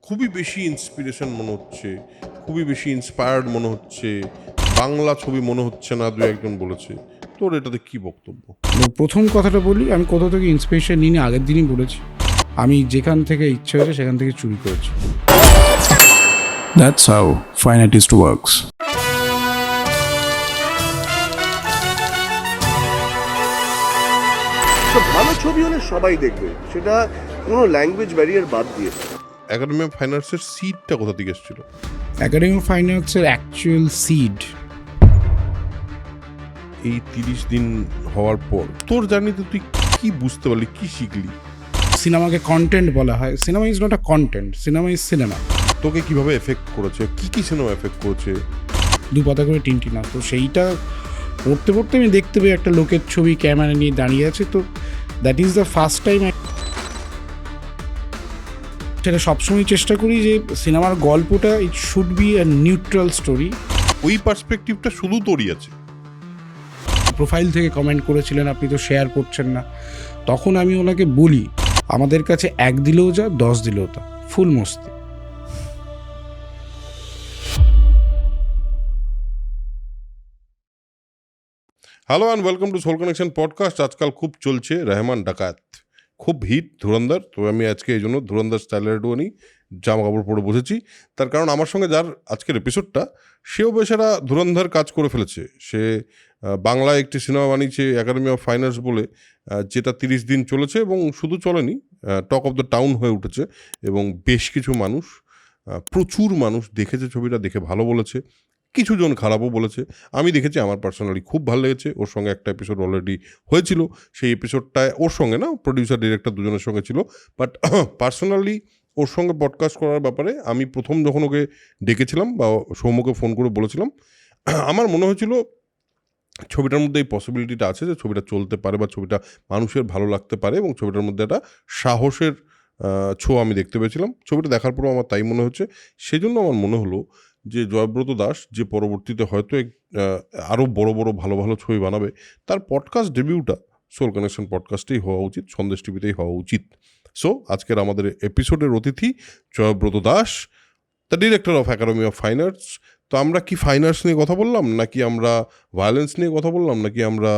খুবই বেশি ইন্সপিরেশন মনে হচ্ছে, খুবই বেশি ইন্সপায়ার্ড মনে হচ্ছে, বাংলা ছবি মনে হচ্ছে না, দু একজন বলেছে। তোর এটাতে কি বক্তব্য? প্রথম কথাটা বলি, আমি কোথাও থেকে ইন্সপিরেশন নিয়ে আগের দিনই বলেছি, আমি যেখান থেকে ইচ্ছে হয়েছে সেখান থেকে চুরি করেছি। That's how fine artist works. তো ভালো ছবি হলে সবাই দেখবে, সেটা কোনো ল্যাঙ্গুয়েজ ব্যারিয়ার বাদ দিয়ে। একাডেমি অফ ফাইন আর্টসের সিটটা কোথা থেকে এসেছিল? একাডেমি অফ ফাইন আর্টসের অ্যাকচুয়াল সিড এই 30 দিন হওয়ার পর তোর জার্নিতে তুই কি বুঝতে পারলি, কি শিখলি? সিনেমাকে কন্টেন্ট বলা হয়। Cinema is not a content, cinema is cinema. তোকে কিভাবে এফেক্ট করেছে, কি কি সিনেমা এফেক্ট করেছে? দু পাতা করে টিনটিনা, তো সেইটা পড়তে পড়তে আমি দেখতে পাই একটা লোকের ছবি ক্যামেরা নিয়ে দাঁড়িয়ে আছে। তো that is the first time. সেটা সবসময় চেষ্টা করি যে সিনেমার গল্পটা it should be a neutral story. ওই পার্সপেক্টিভটা শুধু তোরই আছে? প্রোফাইল থেকে কমেন্ট করেছিলেন, আপনি তো শেয়ার করছেন না। তখন আমি ওনাকে বলি, আমাদের কাছে 1 দিলেও যা, 10 দিলেও তা, ফুল মস্তি। Hello and welcome to Soul Connection podcast. আজকাল খুব চলছে রেহমান ডাকাত, খুব হিট ধুরন্ধর। তো আমি আজকে এই জন্য ধুরন্ধর স্টাইলের একটুখানি জামা কাপড় পরে বসেছি। তার কারণ আমার সঙ্গে যার আজকের এপিসোডটা, সেও বেচারা ধুরন্ধর কাজ করে ফেলেছে। সে বাংলায় একটি সিনেমা বানিয়েছে একাডেমি অফ ফাইন আর্টস বলে, যেটা 30 দিন চলেছে এবং শুধু চলেনি, টক অফ দ্য টাউন হয়ে উঠেছে। এবং বেশ কিছু মানুষ, প্রচুর মানুষ দেখেছে ছবিটা, দেখে ভালো বলেছে, কিছুজন খারাপও বলেছে। আমি দেখেছি, আমার পার্সোনালি খুব ভালো লেগেছে। ওর সঙ্গে একটা এপিসোড অলরেডি হয়েছিল, সেই এপিসোডটায় ওর সঙ্গে না, প্রডিউসার ডিরেক্টর দুজনের সঙ্গে ছিল। বাট পার্সোনালি ওর সঙ্গে পডকাস্ট করার ব্যাপারে আমি প্রথম যখন ওকে ডেকেছিলাম বা সৌম্যকে ফোন করে বলেছিলাম, আমার মনে হয়েছিল ছবিটার মধ্যে এই পসিবিলিটিটা আছে যে ছবিটা চলতে পারে বা ছবিটা মানুষের ভালো লাগতে পারে, এবং ছবিটার মধ্যে একটা সাহসের ছোঁয়া আমি দেখতে পেয়েছিলাম। ছবিটা দেখার পরও আমার তাই মনে হচ্ছে। সেজন্য আমার মনে হলো যে জয়ব্রত দাস, যে পরবর্তীতে হয়তো আরও বড় বড় ভালো ভালো ছবি বানাবে, তার পডকাস্ট ডেবিউটা সোল কানেকশন পডকাস্টেই হওয়া উচিত, সন্দেশ টিভিতেই হওয়া উচিত। সো আজকের আমাদের এপিসোডের অতিথি Joyabrata Das, the director of Academy of Fine Arts. তো আমরা কি ফাইন আর্টস নিয়ে কথা বললাম, নাকি আমরা ভায়োলেন্স নিয়ে কথা বললাম, নাকি আমরা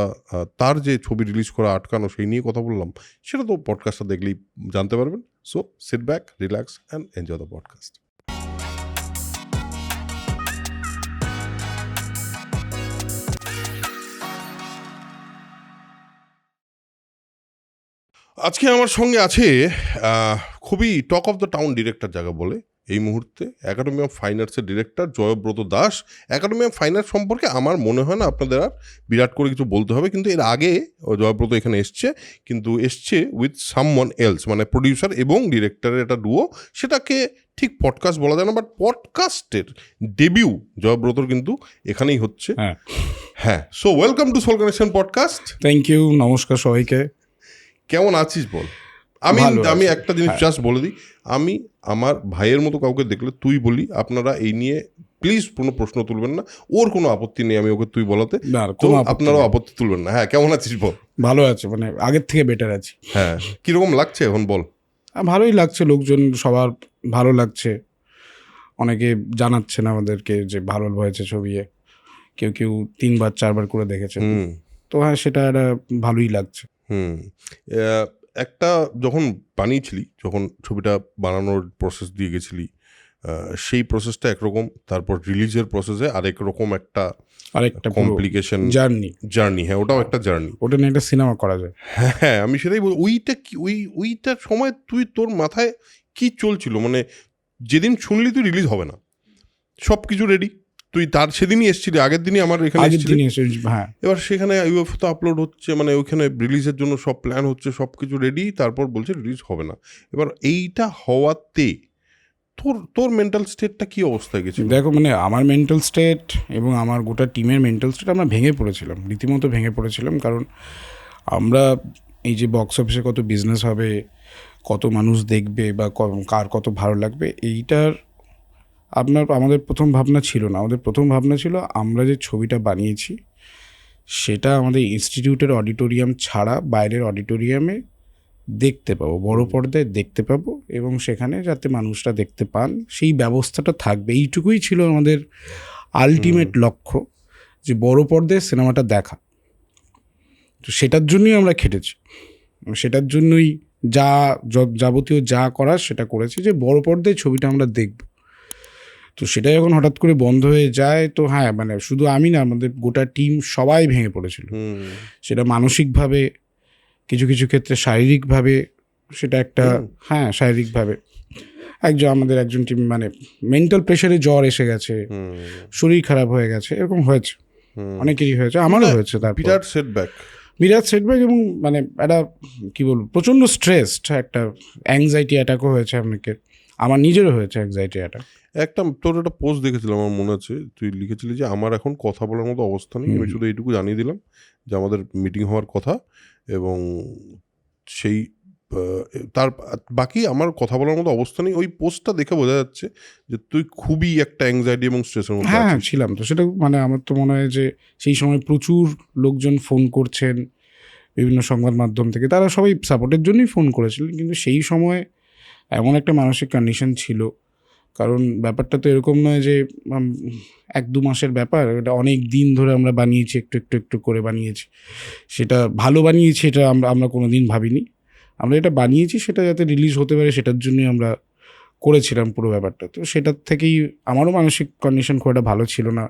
তার যে ছবি রিলিজ করা আটকানো সেই নিয়ে কথা বললাম, সেটা তো পডকাস্টটা দেখলেই জানতে পারবেন। So sit back, relax and enjoy the podcast. আজকে আমার সঙ্গে আছে খুবই talk of the town director জায়গা বলে এই মুহূর্তে একাডেমি অফ ফাইন আর্টসের director Joyabrata Das. Academy of Fine Arts সম্পর্কে আমার মনে হয় না আপনাদের আর বিরাট করে কিছু বলতে হবে, কিন্তু এর আগে জয়ব্রত এখানে এসছে, কিন্তু এসছে উইথ সামওয়ান এলস, মানে প্রডিউসার এবং ডিরেক্টরের একটা ডুও। সেটাকে ঠিক পডকাস্ট বলা যায় না, বাট পডকাস্টের ডেবিউ জয়ব্রতর কিন্তু এখানেই হচ্ছে। হ্যাঁ, so welcome to Soul Connection podcast. Thank you, নমস্কার সবাইকে। কেমন আছিস বল? আমি একটা জিনিস জাস্ট বলে দিই, আমি আমার ভাইয়ের মতো কাউকে দেখলে তুই বলি। আপনারা এই নিয়ে প্লিজ কোনো প্রশ্ন তুলবেন না, ওর কোনো আপত্তি নেই আমি ওকে তুই বলাতে, তো আপনারাও আপত্তি তুলবেন না। হ্যাঁ, কেমন আছিস বল? ভালো আছে, মানে আগের থেকে বেটার আছি। হ্যাঁ, কিরকম লাগছে এখন বল? ভালোই লাগছে, লোকজন সবার ভালো লাগছে। অনেকে জানাচ্ছেন আমাদেরকে যে ভালো হয়েছে ছবি, কেউ কেউ 3বার 4বার করে দেখেছে। তো হ্যাঁ, সেটা একটা ভালোই লাগছে। একটা যখন বানিয়েছিলি, যখন ছবিটা বানানোর প্রসেস দিয়ে গেছিলি, সেই প্রসেসটা একরকম, তারপর রিলিজের প্রসেসে আরেক রকম একটা কমপ্লিকেশন জার্নি। হ্যাঁ, ওটাও একটা জার্নি। ওটা নিয়ে একটা সিনেমা করা যায়। হ্যাঁ, আমি সেটাই বলি। ওইটা কি ওইটার সময় তোর মাথায় কি চলছিল? মানে যেদিন শুনলি তুই রিলিজ হবে না, সব কিছু রেডি, তুই তার সেদিনই এসেছিলি, আগের দিনই আমার এখানে এসেছিলি। হ্যাঁ, এবার সেখানে ইউএফও তো আপলোড হচ্ছে, মানে ওইখানে রিলিজের জন্য সব প্ল্যান হচ্ছে, সব কিছু রেডি, তারপর বলছে রিলিজ হবে না। এবার এইটা হওয়াতে তোর মেন্টাল স্টেটটা কি অবস্থায় গেছে? দেখো, মানে আমার মেন্টাল স্টেট এবং আমার গোটা টিমের মেন্টাল স্টেট, আমরা ভেঙে পড়েছিলাম, রীতিমতো ভেঙে পড়েছিলাম। কারণ আমরা এই যে বক্স অফিসে কত বিজনেস হবে, কত মানুষ দেখবে বা কার কত ভালো লাগবে, এইটার আমাদের প্রথম ভাবনা ছিল না। আমাদের প্রথম ভাবনা ছিল আমরা যে ছবিটা বানিয়েছি সেটা আমাদের ইনস্টিটিউটের অডিটোরিয়াম ছাড়া বাইরের অডিটোরিয়ামে দেখতে পাবো, বড় পর্দায় দেখতে পাবো, এবং সেখানে যাতে মানুষরা দেখতে পান সেই ব্যবস্থাটা থাকবে। এইটুকুই ছিল আমাদের আলটিমেট লক্ষ্য, যে বড় পর্দায় সিনেমাটা দেখা। তো সেটার জন্যই আমরা খেটেছি, সেটার জন্যই যাবতীয় যা করার সেটা করেছি, যে বড় পর্দায় ছবিটা আমরা দেখব। তো সেটা যখন হঠাৎ করে বন্ধ হয়ে যায়, তো হ্যাঁ মানে শুধু আমি না, আমাদের গোটা টিম সবাই ভেঙে পড়েছিল। সেটা মানসিকভাবে, কিছু কিছু ক্ষেত্রে শারীরিকভাবে, সেটা একটা হ্যাঁ শারীরিকভাবে আমাদের একজন টিম মানে মেন্টাল প্রেশারে জ্বর এসে গেছে, শরীর খারাপ হয়ে গেছে, এরকম হয়েছে, অনেকেরই হয়েছে, আমারও হয়েছে। তারপর বিরাট সেটব্যাক এবং মানে একটা কী বলবো, প্রচণ্ড স্ট্রেসড, একটা অ্যাংজাইটি অ্যাটাকও হয়েছে অনেকের, আমার নিজেরও হয়েছে অ্যাংজাইটি অ্যাটাক। তোর একটা পোস্ট দেখেছিলাম, আমার মনে আছে, তুই লিখেছিলি যে আমার এখন কথা বলার মতো অবস্থা নেই, আমি শুধু এইটুকু জানিয়ে দিলাম যে আমাদের মিটিং হওয়ার কথা, এবং সেই তার বাকি আমার কথা বলার মতো অবস্থা নেই। ওই পোস্টটা দেখে বোঝা যাচ্ছে যে তুই খুবই একটা অ্যাংজাইটি এবং স্ট্রেসের মধ্যে হ্যাঁ আছিস। ছিলাম তো, সেটা মানে আমার তো মনে হয় যে সেই সময় প্রচুর লোকজন ফোন করছেন বিভিন্ন সংবাদ মাধ্যম থেকে, তারা সবাই সাপোর্টের জন্যই ফোন করেছিলেন, কিন্তু সেই সময় এমন একটা মানসিক কন্ডিশন ছিল, কারণ ব্যাপারটা তো এরকম নয় যে 1-2 মাসের ব্যাপার, এটা অনেক দিন ধরে আমরা বানিয়েছি, একটু একটু একটু করে বানিয়েছি, সেটা ভালো বানিয়েছি, এটা আমরা কোনো দিন ভাবিনি। আমরা এটা বানিয়েছি সেটা যাতে রিলিজ হতে পারে, সেটার জন্যই আমরা করেছিলাম পুরো ব্যাপারটা। তো সেটার থেকেই আমারও মানসিক কন্ডিশন খুব একটা ভালো ছিল না,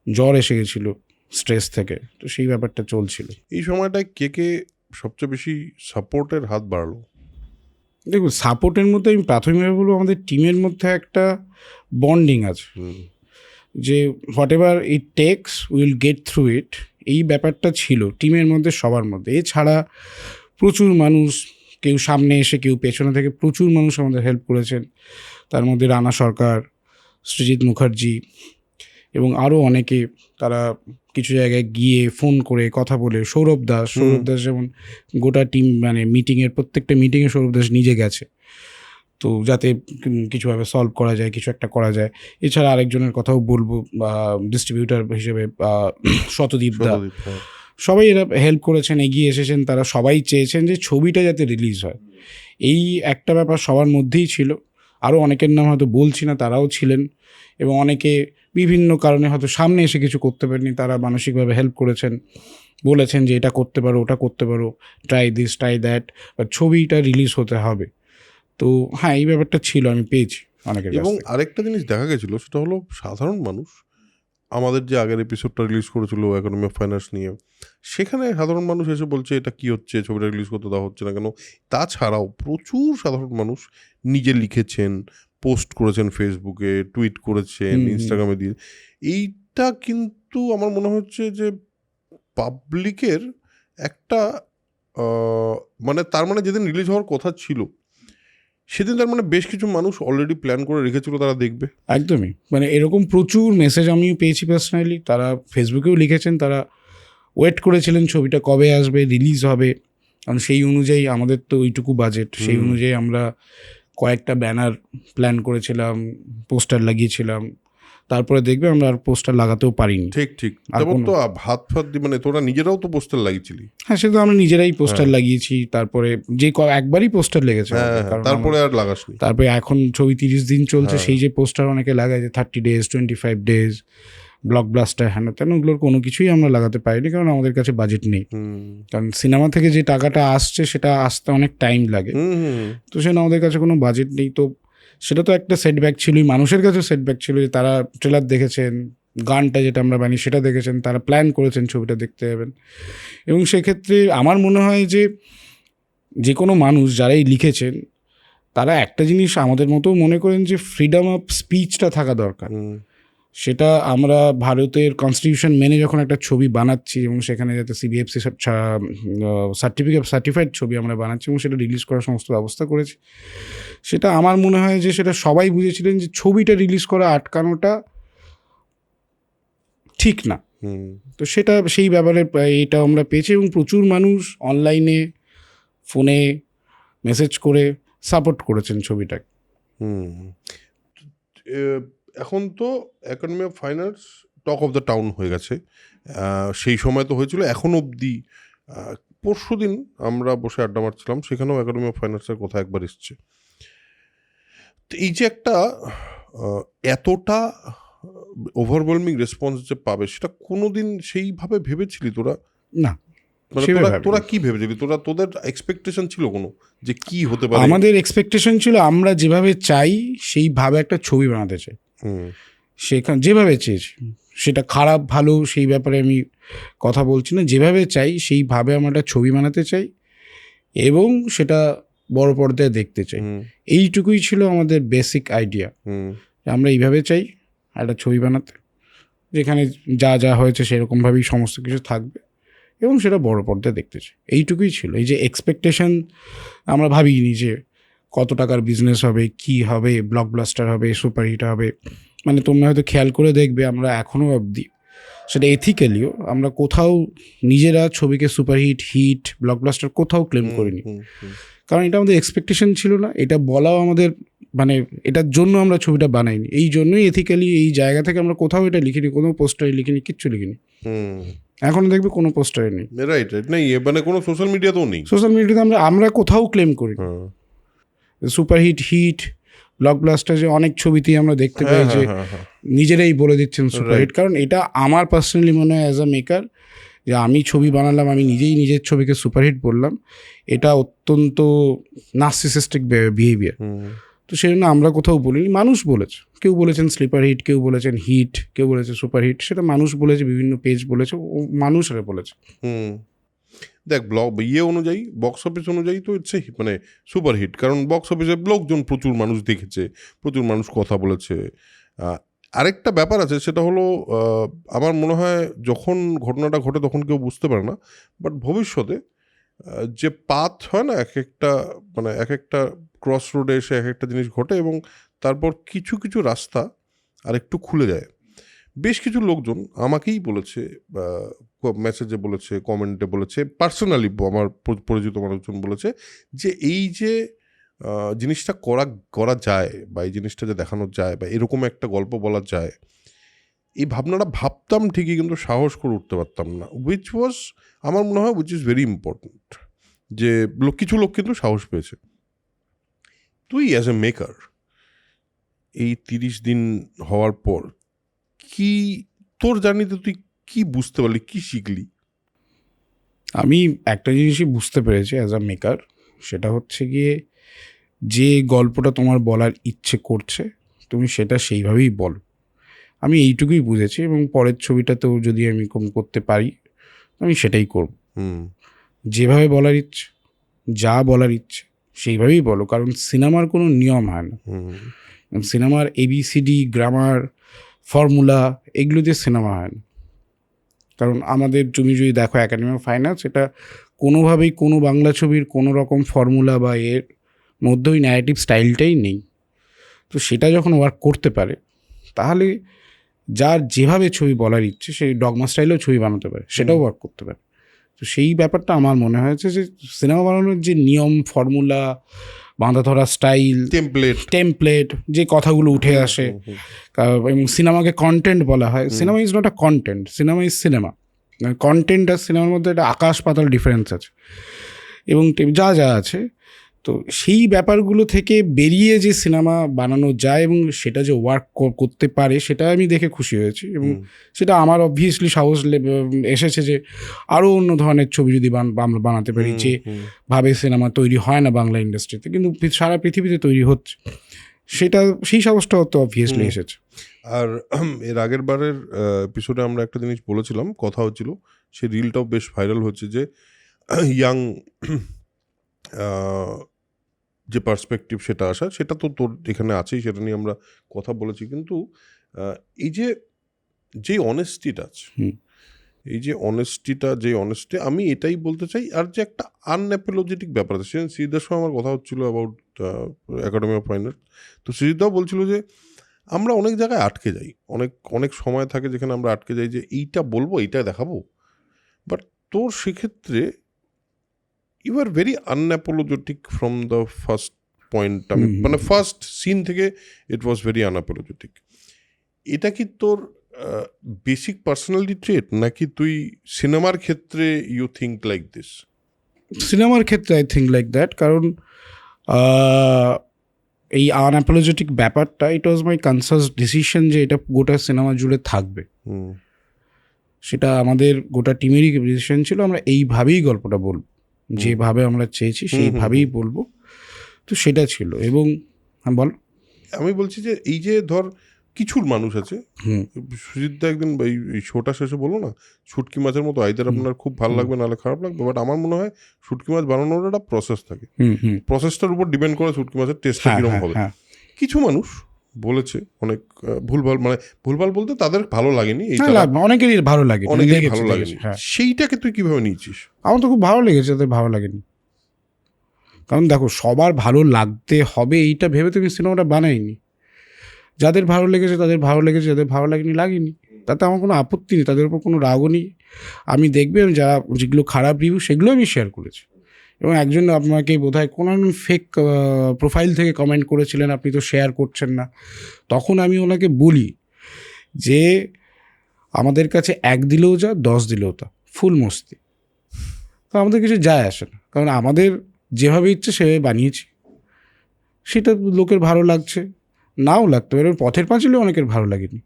জ্বর এসে গেছিলো স্ট্রেস থেকে, তো সেই ব্যাপারটা চলছিল। এই সময়টায় কে সবচেয়ে বেশি সাপোর্টের হাত বাড়ালো? দেখুন, সাপোর্টের মধ্যে আমি প্রাথমিকভাবে বলবো, আমাদের টিমের মধ্যে একটা বন্ডিং আছে, যে what ever it tax will get through it, এই ব্যাপারটা ছিল টিমের মধ্যে, সবার মধ্যে। এছাড়া প্রচুর মানুষ, কেউ সামনে এসে কেউ পেছনে থেকে, প্রচুর মানুষ আমাদের হেল্প করেছেন। তার মধ্যে রানা সরকার, সৃজিত মুখার্জি এবং আরও অনেকে, তারা কিছু জায়গায় গিয়ে ফোন করে কথা বলে, সৌরভ দাস যেমন গোটা টিম মানে প্রত্যেকটা মিটিংয়ে সৌরভ দাস নিজে গেছে, তো যাতে কিছুভাবে সলভ করা যায়, কিছু একটা করা যায়। এছাড়া আরেকজনের কথাও বলবো, ডিস্ট্রিবিউটার হিসেবে শতদীপ দা, সবাই এরা হেল্প করেছেন, এগিয়ে এসেছেন, তারা সবাই চেয়েছেন যে ছবিটা যাতে রিলিজ হয়। এই একটা ব্যাপার সবার মধ্যেই ছিল। আরও অনেকের নাম হয়তো বলছি না, তারাও ছিলেন, এবং অনেকে বিভিন্ন কারণে হয়তো সামনে এসে কিছু করতে পারেনি, তারা মানসিকভাবে হেল্প করেছেন, বলেছেন যে এটা করতে পারো, ওটা করতে পারো, ট্রাই দিস ট্রাই দ্যাট, বা ছবিটা রিলিজ হতে হবে। তো হ্যাঁ, এই ব্যাপারটা ছিল, আমি পেয়েছি অনেকের কাছ থেকে। এবং আরেকটা জিনিস দেখা গেছিলো, সেটা হলো সাধারণ মানুষ, আমাদের যে আগের এপিসোডটা রিলিজ করেছিল ইকোনমি অফ ফাইন্যান্স নিয়ে, সেখানে সাধারণ মানুষ এসে বলছে এটা কি হচ্ছে, ছবিটা রিলিজ করতে দেওয়া হচ্ছে না কেন। তাছাড়াও প্রচুর সাধারণ মানুষ নিজে লিখেছেন, পোস্ট করেছেন ফেসবুকে, টুইট করেছেন, ইনস্টাগ্রামে দিয়ে। এইটা কিন্তু আমার মনে হচ্ছে যে পাবলিকের একটা মানে, তার মানে যেদিন রিলিজ হওয়ার কথা ছিল সেদিন তার মানে বেশ কিছু মানুষ অলরেডি প্ল্যান করে রেখেছিল তারা দেখবে। একদমই, মানে এরকম প্রচুর মেসেজ আমিও পেয়েছি পার্সোনালি, তারা ফেসবুকেও লিখেছেন, তারা ওয়েট করেছিলেন ছবিটা কবে আসবে, রিলিজ হবে, কারণ সেই অনুযায়ী আমাদের তো ওইটুকু বাজেট, সেই অনুযায়ী আমরা কয়েকটা ব্যানার প্ল্যান করেছিলাম, পোস্টার লাগিয়েছিলাম, তারপরে দেখবে আমরা আর পোস্টার লাগাতেও পারিনি। ঠিক তারপর তো হাত দিয়ে, মানে তোরা নিজেরাও তো পোস্টার লাগিয়েছিলি। হ্যাঁ, সে তো আমরা নিজেরাই পোস্টার লাগিয়েছি, তারপরে যে একবারই পোস্টার লেগেছে, তারপরে আর লাগাসনি। তারপরে এখন ছবি 30 দিন চলছে, সেই যে পোস্টার অনেকে লাগায় যে 30 days 25 days ব্লকবাস্টার, হ্যাঁ তেন, ওগুলোর কোনো কিছুই আমরা লাগাতে পারিনি, কারণ আমাদের কাছে বাজেট নেই। কারণ সিনেমা থেকে যে টাকাটা আসছে সেটা আসতে অনেক টাইম লাগে, তো সেটা আমাদের কাছে কোনো বাজেট নেই। তো সেটা তো একটা সেটব্যাক ছিলই, মানুষের কাছে সেটব্যাক ছিল, যে তারা ট্রেলার দেখেছেন, গানটা যেটা আমরা বানি সেটা দেখেছেন, তারা প্ল্যান করেছেন ছবিটা দেখতে যাবেন। এবং সেক্ষেত্রে আমার মনে হয় যে কোনো মানুষ যারাই লিখেছেন, তারা একটা জিনিস আমাদের মতো মনে করেন যে ফ্রিডম অফ স্পিচটা থাকা দরকার। সেটা আমরা ভারতের কনস্টিটিউশন মেনে যখন একটা ছবি বানাচ্ছি, এবং সেখানে যাতে CBFC সার্টিফাইড ছবি আমরা বানাচ্ছি, এবং সেটা রিলিজ করার সমস্ত ব্যবস্থা করেছি, সেটা আমার মনে হয় যে সেটা সবাই বুঝেছিলেন যে ছবিটা রিলিজ করা আটকানোটা ঠিক না। তো সেটা সেই ব্যাপারে এটা আমরা পেয়েছি, এবং প্রচুর মানুষ অনলাইনে, ফোনে মেসেজ করে সাপোর্ট করেছেন ছবিটাকে। এখন তো economy of finance talk of the town হয়ে গেছে, সেই সময় তো হয়েছিল, এখন অবধি পরশুদিন আমরা বসে আড্ডা মারছিলাম, সেখানেও একাডেমি অফ ফাইন আর্টসের কথা একবার এসছে। তো এই যে একটা এতটা ওভারওয়েলমিং রেসপন্স যে পাবে, সেটা কোনোদিন সেইভাবে ভেবেছিলি তোরা? না, মানে সেভাবে তোরা কি ভেবেছিলি? তোদের এক্সপেকটেশন ছিল কোনো যে কি হতে পারে? আমাদের এক্সপেকটেশন ছিল আমরা যেভাবে চাই সেইভাবে একটা ছবি বানাতে চাই, হুম, সেখানে যেভাবে চেয়েছি, সেটা খারাপ ভালো সেই ব্যাপারে আমি কথা বলছি না, যেভাবে চাই সেইভাবে আমরা একটা ছবি বানাতে চাই এবং সেটা বড় পর্দায় দেখতে চাই। হুম, এইটুকুই ছিল আমাদের বেসিক আইডিয়া। হুম, আমরা এইভাবে চাই একটা ছবি বানাতে, যেখানে যা যা হয়েছে সেরকমভাবেই সমস্ত কিছু থাকবে এবং সেটা বড় পর্দায় দেখতে চাই। এইটুকুই ছিল। এই যে এক্সপেকটেশন আমরা ভাবিনি যে কত টাকার বিজনেস হবে, কি হবে, ব্লকবাস্টার হবে, সুপারহিট হবে। মানে তোমরা হয়তো খেয়াল করে দেখবে আমরা এখনও অবধি সেটা এথিক্যালিও আমরা কোথাও নিজেরা ছবিকে সুপারহিট ব্লকবাস্টার কোথাও ক্লেম করিনি, হুম, হুম, কারণ এটা আমাদের এক্সপেকটেশন ছিল না। এটা বলাও আমাদের মানে এটার জন্য আমরা ছবিটা বানাইনি। এই জন্যই এথিক্যালি এই জায়গা থেকে আমরা কোথাও এটা লিখিনি, কোনো পোস্টারে লিখিনি, কিচ্ছু লিখিনি। হুম, এখন দেখবে কোনো পোস্টারে নেই, রাইট নেই, মানে কোনো সোশ্যাল মিডিয়াতেও নেই। সোশ্যাল মিডিয়াতে আমরা কোথাও ক্লেম করি হ্যাঁ, সুপারহিট ব্লকবাস্টার। যে অনেক ছবিতেই আমরা দেখতে পাই যে নিজেরাই বলে দিচ্ছেন সুপারহিট। কারণ এটা আমার পার্সোনালি মনে হয় অ্যাজ আ মেকার, যে আমি ছবি বানালাম, আমি নিজেই নিজের ছবিকে সুপারহিট বললাম, এটা অত্যন্ত নার্সিসিস্টিক বিহেভিয়ার। তো সেই জন্য আমরা কোথাও বলিনি, মানুষ বলেছে। কেউ বলেছেন স্লিপার হিট, কেউ বলেছেন হিট, কেউ বলেছে সুপারহিট। সেটা মানুষ বলেছে, বিভিন্ন পেজ বলেছে, মানুষরা বলেছে। দেখ অনুযায়ী, বক্স অফিস অনুযায়ী তো ইটস মানে সুপার হিট, কারণ বক্স অফিসে লোকজন প্রচুর মানুষ দেখেছে, প্রচুর মানুষ কথা বলেছে। আরেকটা ব্যাপার আছে, সেটা হলো আমার মনে হয় যখন ঘটনাটা ঘটে তখন কেউ বুঝতে পারে না, বাট ভবিষ্যতে যে পাথ হয় না, এক একটা ক্রস রোডে এসে এক একটা জিনিস ঘটে এবং তারপর কিছু কিছু রাস্তা আর একটু খুলে যায়। বেশ কিছু লোকজন আমাকেই বলেছে, মেসেজে বলেছে, কমেন্টে বলেছে, পার্সোনালি আমার পরিচিত মানুষজন বলেছে যে এই যে জিনিসটা করা যায় বা এই জিনিসটা যে দেখানো যায় বা এরকম একটা গল্প বলা যায়, এই ভাবনাটা ভাবতাম ঠিকই, কিন্তু সাহস করে উঠতে পারতাম না। আমার মনে হয় উইচ ইজ ভেরি ইম্পর্টেন্ট, যে কিছু লোক কিন্তু সাহস পেয়েছে। তুই অ্যাজ এ মেকার এই 30 দিন হওয়ার পর কি তোর জার্নিতে তুই কি বুঝতে পারলি, কি শিখলি? আমি একটা জিনিসই বুঝতে পেরেছি অ্যাজ আ মেকার, সেটা হচ্ছে গিয়ে যে গল্পটা তোমার বলার ইচ্ছে করছে তুমি সেটা সেইভাবেই বলো। আমি এইটুকুই বুঝেছি এবং পরের ছবিটাতেও যদি আমি করতে পারি আমি সেটাই করব। যেভাবে বলার ইচ্ছে, যা বলার ইচ্ছে সেইভাবেই বলো, কারণ সিনেমার কোনো নিয়ম হয় না। সিনেমার ABCD গ্রামার ফর্মুলা এগুলো দিয়ে সিনেমা হয় না। কারণ আমাদের তুমি যদি দেখো একাডেমি অফ ফাইন আর্টস, এটা কোনোভাবেই কোনো বাংলা ছবির কোনো রকম ফর্মুলা বা এর মধ্যে ওই ন্যারেটিভ স্টাইলটাই নেই। তো সেটা যখন ওয়ার্ক করতে পারে, তাহলে যার যেভাবে ছবি বলার ইচ্ছে সেই ডগমা স্টাইলেও ছবি বানাতে পারে, সেটাও ওয়ার্ক করতে পারে। তো সেই ব্যাপারটা আমার মনে হয়েছে যে সিনেমা বানানোর যে নিয়ম ফর্মুলা, বাঁধা ধরা স্টাইল, টেমপ্লেট যে কথাগুলো উঠে আসে, এবং সিনেমাকে কন্টেন্ট বলা হয়। Cinema is not a content, cinema is cinema. Content আর সিনেমার মধ্যে একটা আকাশ পাতাল ডিফারেন্স আছে, এবং যা যা আছে। তো সেই ব্যাপারগুলো থেকে বেরিয়ে যে সিনেমা বানানো যায় এবং সেটা যে ওয়ার্ক করতে পারে, সেটা আমি দেখে খুশি হয়েছি। এবং সেটা আমার অবভিয়াসলি সাহস এসেছে যে আরও অন্য ধরনের ছবি যদি আমরা বানাতে পারি, যে ভাবে সিনেমা তৈরি হয় না বাংলা ইন্ডাস্ট্রিতে, কিন্তু সারা পৃথিবীতে তৈরি হচ্ছে, সেই সাহসটাও তো অবভিয়াসলি এসেছে। আর এর আগের বারের এপিসোডে আমরা একটা জিনিস বলেছিলাম, কথা হচ্ছিল, সেই রিলটাও বেশ ভাইরাল হচ্ছে, যে ইয়াং যে পার্সপেক্টিভ সেটা আসা, সেটা তো তোর এখানে আছেই, সেটা নিয়ে আমরা কথা বলেছি। কিন্তু এই যে অনেস্টিটা আছে, যে অনেস্টি আমি এটাই বলতে চাই। আর যে একটা আনঅ্যাপোলজেটিক ব্যাপার আছে, সেদিন শ্রীদার সঙ্গে আমার কথা হচ্ছিল about academy of Fine Arts. তো শ্রীদাও বলছিল যে আমরা অনেক জায়গায় আটকে যাই, অনেক সময় থাকে যেখানে আমরা আটকে যাই যে এইটা বলবো, এইটা দেখাবো। বাট তোর সেক্ষেত্রে you are very unapologetic from the first point. আমি মানে ফার্স্ট সিন থেকে ইট ওয়াজ ভেরি আনঅ্যাপোলজেটিক। এটা কি তোর বেসিক পার্সোনালিটি ট্রেট, নাকি তুই সিনেমার ক্ষেত্রে ইউ থিঙ্ক লাইক দিস? সিনেমার ক্ষেত্রে আই থিঙ্ক লাইক দ্যাট, কারণ এই আনঅ্যাপোলজেটিক ব্যাপারটা, ইট ওয়াজ মাই কনসাস ডিসিশন যে এটা গোটা সিনেমা জুড়ে থাকবে। হুম সেটা আমাদের গোটা টিমেরই ডিসিশন ছিল, আমরা এইভাবেই গল্পটা বলবো, যেভাবে আমরা চেয়েছি সেইভাবেই বলবো। তো সেটা ছিল। এবং হ্যাঁ বল। আমি বলছি যে এই যে ধর কিছুর মানুষ আছে, হুম সুজিতদা একদিন এই শোটা শেষে বলো না, শুটকি মাছের মতো আইদার আপনার খুব ভালো লাগবে নাহলে খারাপ লাগবে, বাট আমার মনে হয় শুটকি মাছ বানানোর একটা প্রসেস থাকে, হুম হুম প্রসেসটার উপর ডিপেন্ড করে শুটকি মাছের টেস্টটা হ্যাঁ কিরকম হ্যাঁ হবে। হ্যাঁ। কিছু মানুষ বলেছে অনেক ভুলভাল, মানে ভুলভাল বলতে তাদের ভালো লাগেনি, এই হ্যাঁ, তারা অনেকেরই ভালো লাগে, অনেকেরই দেখেছি, ভালো দেখেছি, লাগেনি, হ্যাঁ। সেইটাকে তুই কিভাবে নিয়েছিস? আমার তো খুব ভালো লেগেছে, তাদের ভালো লাগেনি। কারণ দেখো, সবার ভালো লাগতে হবে এইটা ভেবে তুমি সিনেমাটা বানাইনি। যাদের ভালো লেগেছে তাদের ভালো লেগেছে, যাদের ভালো লাগেনি লাগেনি, তাতে আমার কোনো আপত্তি নেই, তাদের উপর কোনো রাগও নেই। আমি দেখবে যারা যেগুলো খারাপ রিভিউ সেগুলো আমি শেয়ার করেছি। এবং একজন আপনাকে বোধহয় কোনো একজন ফেক প্রোফাইল থেকে কমেন্ট করেছিলেন, আপনি তো শেয়ার করছেন না। তখন আমি ওনাকে বলি যে আমাদের কাছে 1 দিলেও যা, 10 দিলেও তা, ফুল মস্তি। তো আমাদের কিছু যায় আসে না, কারণ আমাদের যেভাবে ইচ্ছে সেভাবে বানিয়েছি। সেটা লোকের ভালো লাগছে, নাও লাগতে পারে। পথের পাঁচালীও অনেকের ভালো লাগেনি,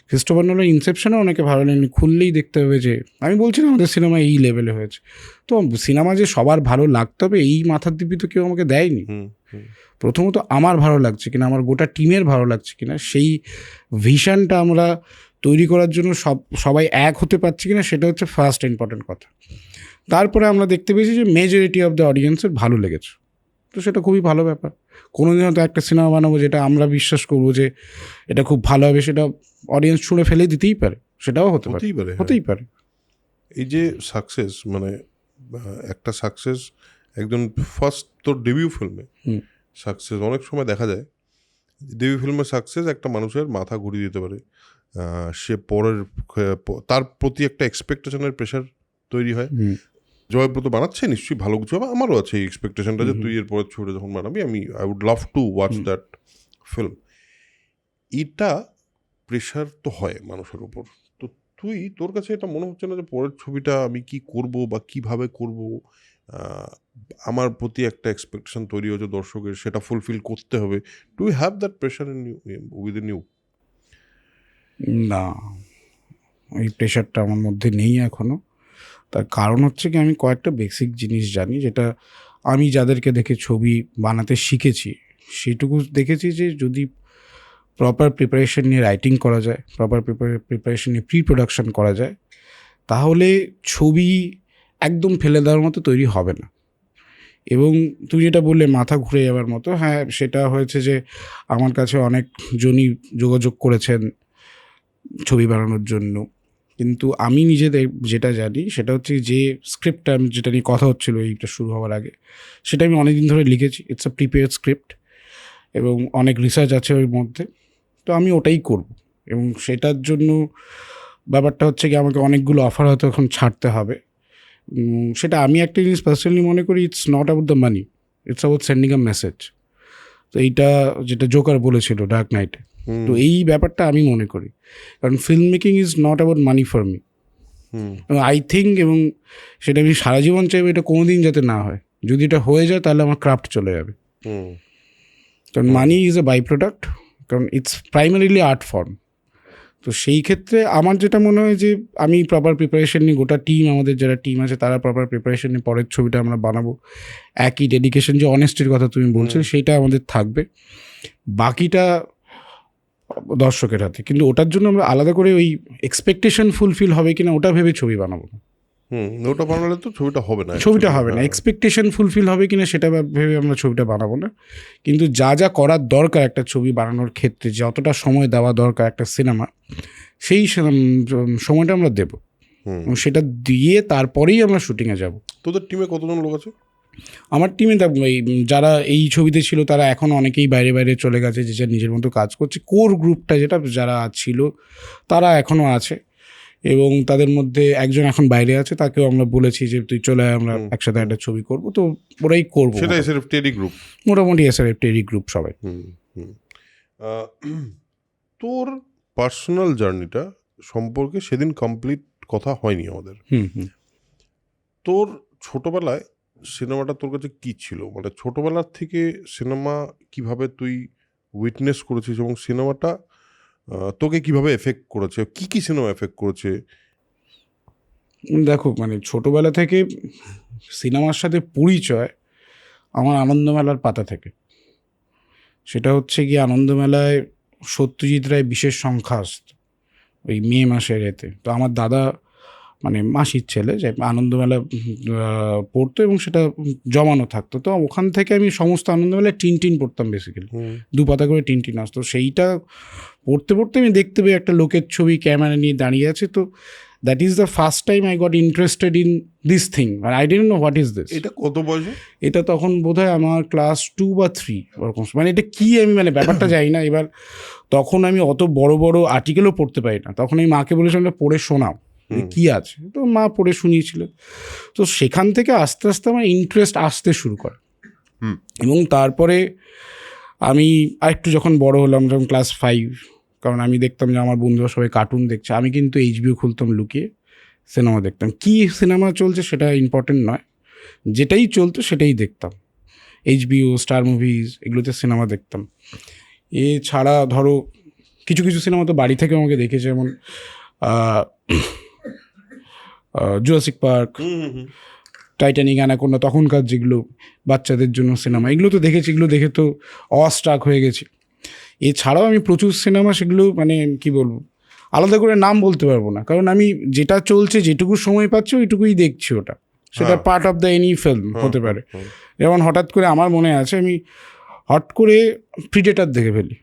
ক্রিস্টোফার নোলানের ইনসেপশনও অনেকে ভালো লাগেনি। খুললেই দেখতে হবে যে, আমি বলছি না আমাদের সিনেমা এই লেভেলে হয়েছে। তো সিনেমা যে সবার ভালো লাগতে হবে এই মাথার দিব্যি তো কেউ আমাকে দেয়নি। প্রথমত আমার ভালো লাগছে কিনা, আমার গোটা টিমের ভালো লাগছে কিনা, সেই ভিশনটা আমরা তৈরি করার জন্য সবাই এক হতে পারছি কিনা, সেটা হচ্ছে ফার্স্ট ইম্পর্টেন্ট কথা। তারপরে আমরা দেখতে পেয়েছি যে মেজরিটি অফ দ্য অডিয়েন্সের ভালো লেগেছে, তো সেটা খুবই ভালো ব্যাপার। কোনো দিন হয়তো একটা সিনেমা বানাবো যেটা আমরা বিশ্বাস করবো যে এটা খুব ভালো হবে, সেটা অডিয়েন্স ছুঁড়ে ফেলে দিতেই পারে, সেটাও হতে পারে, হতেই পারে। এই যে সাকসেস, মানে একটা সাকসেস, একজন ফার্স্ট তোর ডেবিউ ফিল্মে সাকসেস, অনেক সময় দেখা যায় ডেবিউ ফিল্মের সাকসেস একটা মানুষের মাথা ঘুরিয়ে দিতে পারে। সে পরের তার প্রতি একটা এক্সপেকটেশনের প্রেশার তৈরি হয়। জয়ব্রত বানাচ্ছে নিশ্চয়ই ভালো কিছু হবে, আমারও আছে এই এক্সপেকটেশনটা যে তুই এর পরের ছবিটা যখন বানাবি I would love to watch that film. এটা প্রেশার তো হয় মানুষের উপর। তো তোর কাছে এটা মনে হচ্ছে না যে পরের ছবিটা আমি কি করব বা কিভাবে করব, আমার প্রতি একটা এক্সপেকটেশন তৈরি হয়েছে দর্শকের, সেটা ফুলফিল করতে হবে? Do you have that pressure in you, within you? না, এই প্রেশারটা আমার মধ্যে নেই এখনও। তার কারণ হচ্ছে কি, আমি কয়েকটা বেসিক জিনিস জানি, যেটা আমি যাদেরকে দেখে ছবি বানাতে শিখেছি সেটুকু দেখেছি যে যদি প্রপার প্রিপারেশন নিয়ে রাইটিং করা যায়, প্রপার প্রিপারেশন নিয়ে প্রি প্রোডাকশন করা যায়, তাহলে ছবি একদম ফেলে দেওয়ার মতো তৈরি হবে না। এবং তুমি যেটা বললে মাথা ঘুরে যাওয়ার মতো, হ্যাঁ সেটা হয়েছে যে আমার কাছে অনেকজনই যোগাযোগ করেছেন ছবি বানানোর জন্য, কিন্তু আমি নিজেদের যেটা জানি সেটা হচ্ছে যে স্ক্রিপ্টটা যেটা নিয়ে কথা হচ্ছিলো এইটা শুরু হওয়ার আগে, সেটা আমি অনেকদিন ধরে লিখেছি। ইটস আ প্রিপেয়ার্ড স্ক্রিপ্ট এবং অনেক রিসার্চ আছে ওর মধ্যে, তো আমি ওটাই করব। এবং সেটার জন্য ব্যাপারটা হচ্ছে কি, আমাকে অনেকগুলো অফার হয়তো এখন ছাড়তে হবে। সেটা আমি একটা জিনিস পার্সোনালি মনে করি, it's not about the money, it's about sending a message. তো এইটা যেটা জোকার বলেছিল ডার্ক নাইটে, তো এই ব্যাপারটা আমি মনে করি, কারণ film making is not about money for me, I think. এবং সেটা আমি সারা জীবন চাইবো এটা কোনো দিন যাতে না হয়। যদি এটা হয়ে যায় তাহলে আমার ক্রাফট চলে যাবে। কারণ money is a by product, কারণ ইটস প্রাইমারিলি আর্ট ফর্ম। তো সেই ক্ষেত্রে আমার যেটা মনে হয় যে আমি প্রপার প্রিপারেশন নিই, গোটা টিম, আমাদের যারা টিম আছে তারা প্রপার প্রিপারেশন নিয়ে পরের ছবিটা আমরা বানাবো। একই ডেডিকেশন, যে অনেস্টির কথা তুমি বলছিলে, সেইটা আমাদের থাকবে। বাকিটা দর্শকের হাতে। কিন্তু ওটার জন্য আমরা আলাদা করে ওই এক্সপেকটেশন ফুলফিল হবে কিনা ওটা ভেবে ছবি বানাবো না। ওটা বানালে তো ছবিটা হবে না, ছবিটা হবে না। এক্সপেকটেশন ফুলফিল হবে কিনা সেটা ভেবে আমরা ছবিটা বানাবো না। কিন্তু যা যা করার দরকার একটা ছবি বানানোর ক্ষেত্রে, যতটা সময় দেওয়া দরকার একটা সিনেমা, সেই সময়টা আমরা দেবো এবং সেটা দিয়ে তারপরেই আমরা শুটিংয়ে যাব। তোদের টিমে কতজন লোক আছে? আমার টিমে যারা এই ছবিতে ছিল তারা এখন অনেকেই বাইরে বাইরে চলে গেছে, যে যার নিজের মতো কাজ করছে। কোর গ্রুপটা যেটা যারা ছিল তারা এখনও আছে, এবং তাদের মধ্যে একজন এখন বাইরে আছে, তাকেও আমরা বলেছি যে তুই চলে আয়, আমরা একসাথে একটা ছবি করবো। তো ওরাই করবো, সেটা এসআরএফ টেরি গ্রুপ, মোটামুটি এসআরএফ টেরি গ্রুপ সবাই। তোর পার্সোনাল জার্নিটা সম্পর্কে সেদিন কমপ্লিট কথা হয়নি আমাদের। তোর ছোটবেলায় সিনেমাটা তোর কাছে কী ছিল, মানে ছোটোবেলার থেকে সিনেমা কিভাবে তুই উইটনেস করেছিস এবং সিনেমাটা তোকে কিভাবে এফেক্ট করেছে, কি কি সিনেমা এফেক্ট করেছে? দেখো মানে ছোটোবেলা থেকে সিনেমার সাথে পরিচয় আমার আনন্দমেলার পাতা থেকে। সেটা হচ্ছে গিয়ে আনন্দমেলায় সত্যজিৎ রায় বিশেষ সংখ্যা আসত ওই মে মাসের এতে। তো আমার দাদা মানে মাসির ছেলে যে আনন্দমেলা পড়তো এবং সেটা জমানো থাকতো, তো ওখান থেকে আমি সমস্ত আনন্দমেলায় টিনটিন পড়তাম বেসিক্যালি। 2 পাতা করে টিনটিন আসতো, সেইটা পড়তে পড়তে আমি দেখতে পেয়ে একটা লোকের ছবি ক্যামেরা নিয়ে দাঁড়িয়ে আছে। তো that is the first time I got interested in this thing, আর I didn't know what is this. এটা কত বয়সে? এটা তখন বোধহয় আমার ক্লাস 2 বা 3 ওরকম, মানে এটা কি আমি মানে ব্যাপারটা জানি না। এবার তখন আমি অত বড় বড় আর্টিকেলও পড়তে পারি না, তখন আমি মাকে বলেছিলাম এটা পড়ে শোনাও কি আছে, তো মা পড়ে শুনিয়েছিল। তো সেখান থেকে আস্তে আস্তে আমার ইন্টারেস্ট আসতে শুরু করে। এবং তারপরে আমি আরেকটু যখন বড় হলাম, যখন ক্লাস 5, কারণ আমি দেখতাম যে আমার বন্ধুরা সবাই কার্টুন দেখছে, আমি কিন্তু HBO খুলতাম লুকিয়ে, সিনেমা দেখতাম। কী সিনেমা চলছে সেটা ইম্পর্টেন্ট নয়, যেটাই চলতো সেটাই দেখতাম। HBO, স্টার মুভিজ, এগুলোতে সিনেমা দেখতাম। এছাড়া ধরো কিছু কিছু সিনেমা তো বাড়ি থেকে আমাকে দেখেছে, যেমন জুরাসিক পার্ক, টাইটানিক, অ্যানাকোন্ডা, তখনকার যেগুলো বাচ্চাদের জন্য সিনেমা, এগুলো তো দেখেছি, এগুলো দেখে তো অস্ট্রাক হয়ে গেছি। এছাড়াও আমি প্রচুর সিনেমা, সেগুলো মানে কি বলবো, আলাদা করে নাম বলতে পারবো না, কারণ আমি যেটা চলছে যেটুকু সময় পাচ্ছি ওইটুকুই দেখছি, ওটা সেটা part of the any film হতে পারে। যেমন হঠাৎ করে আমার মনে আছে আমি হট করে প্রিডেটার দেখে ফেলি,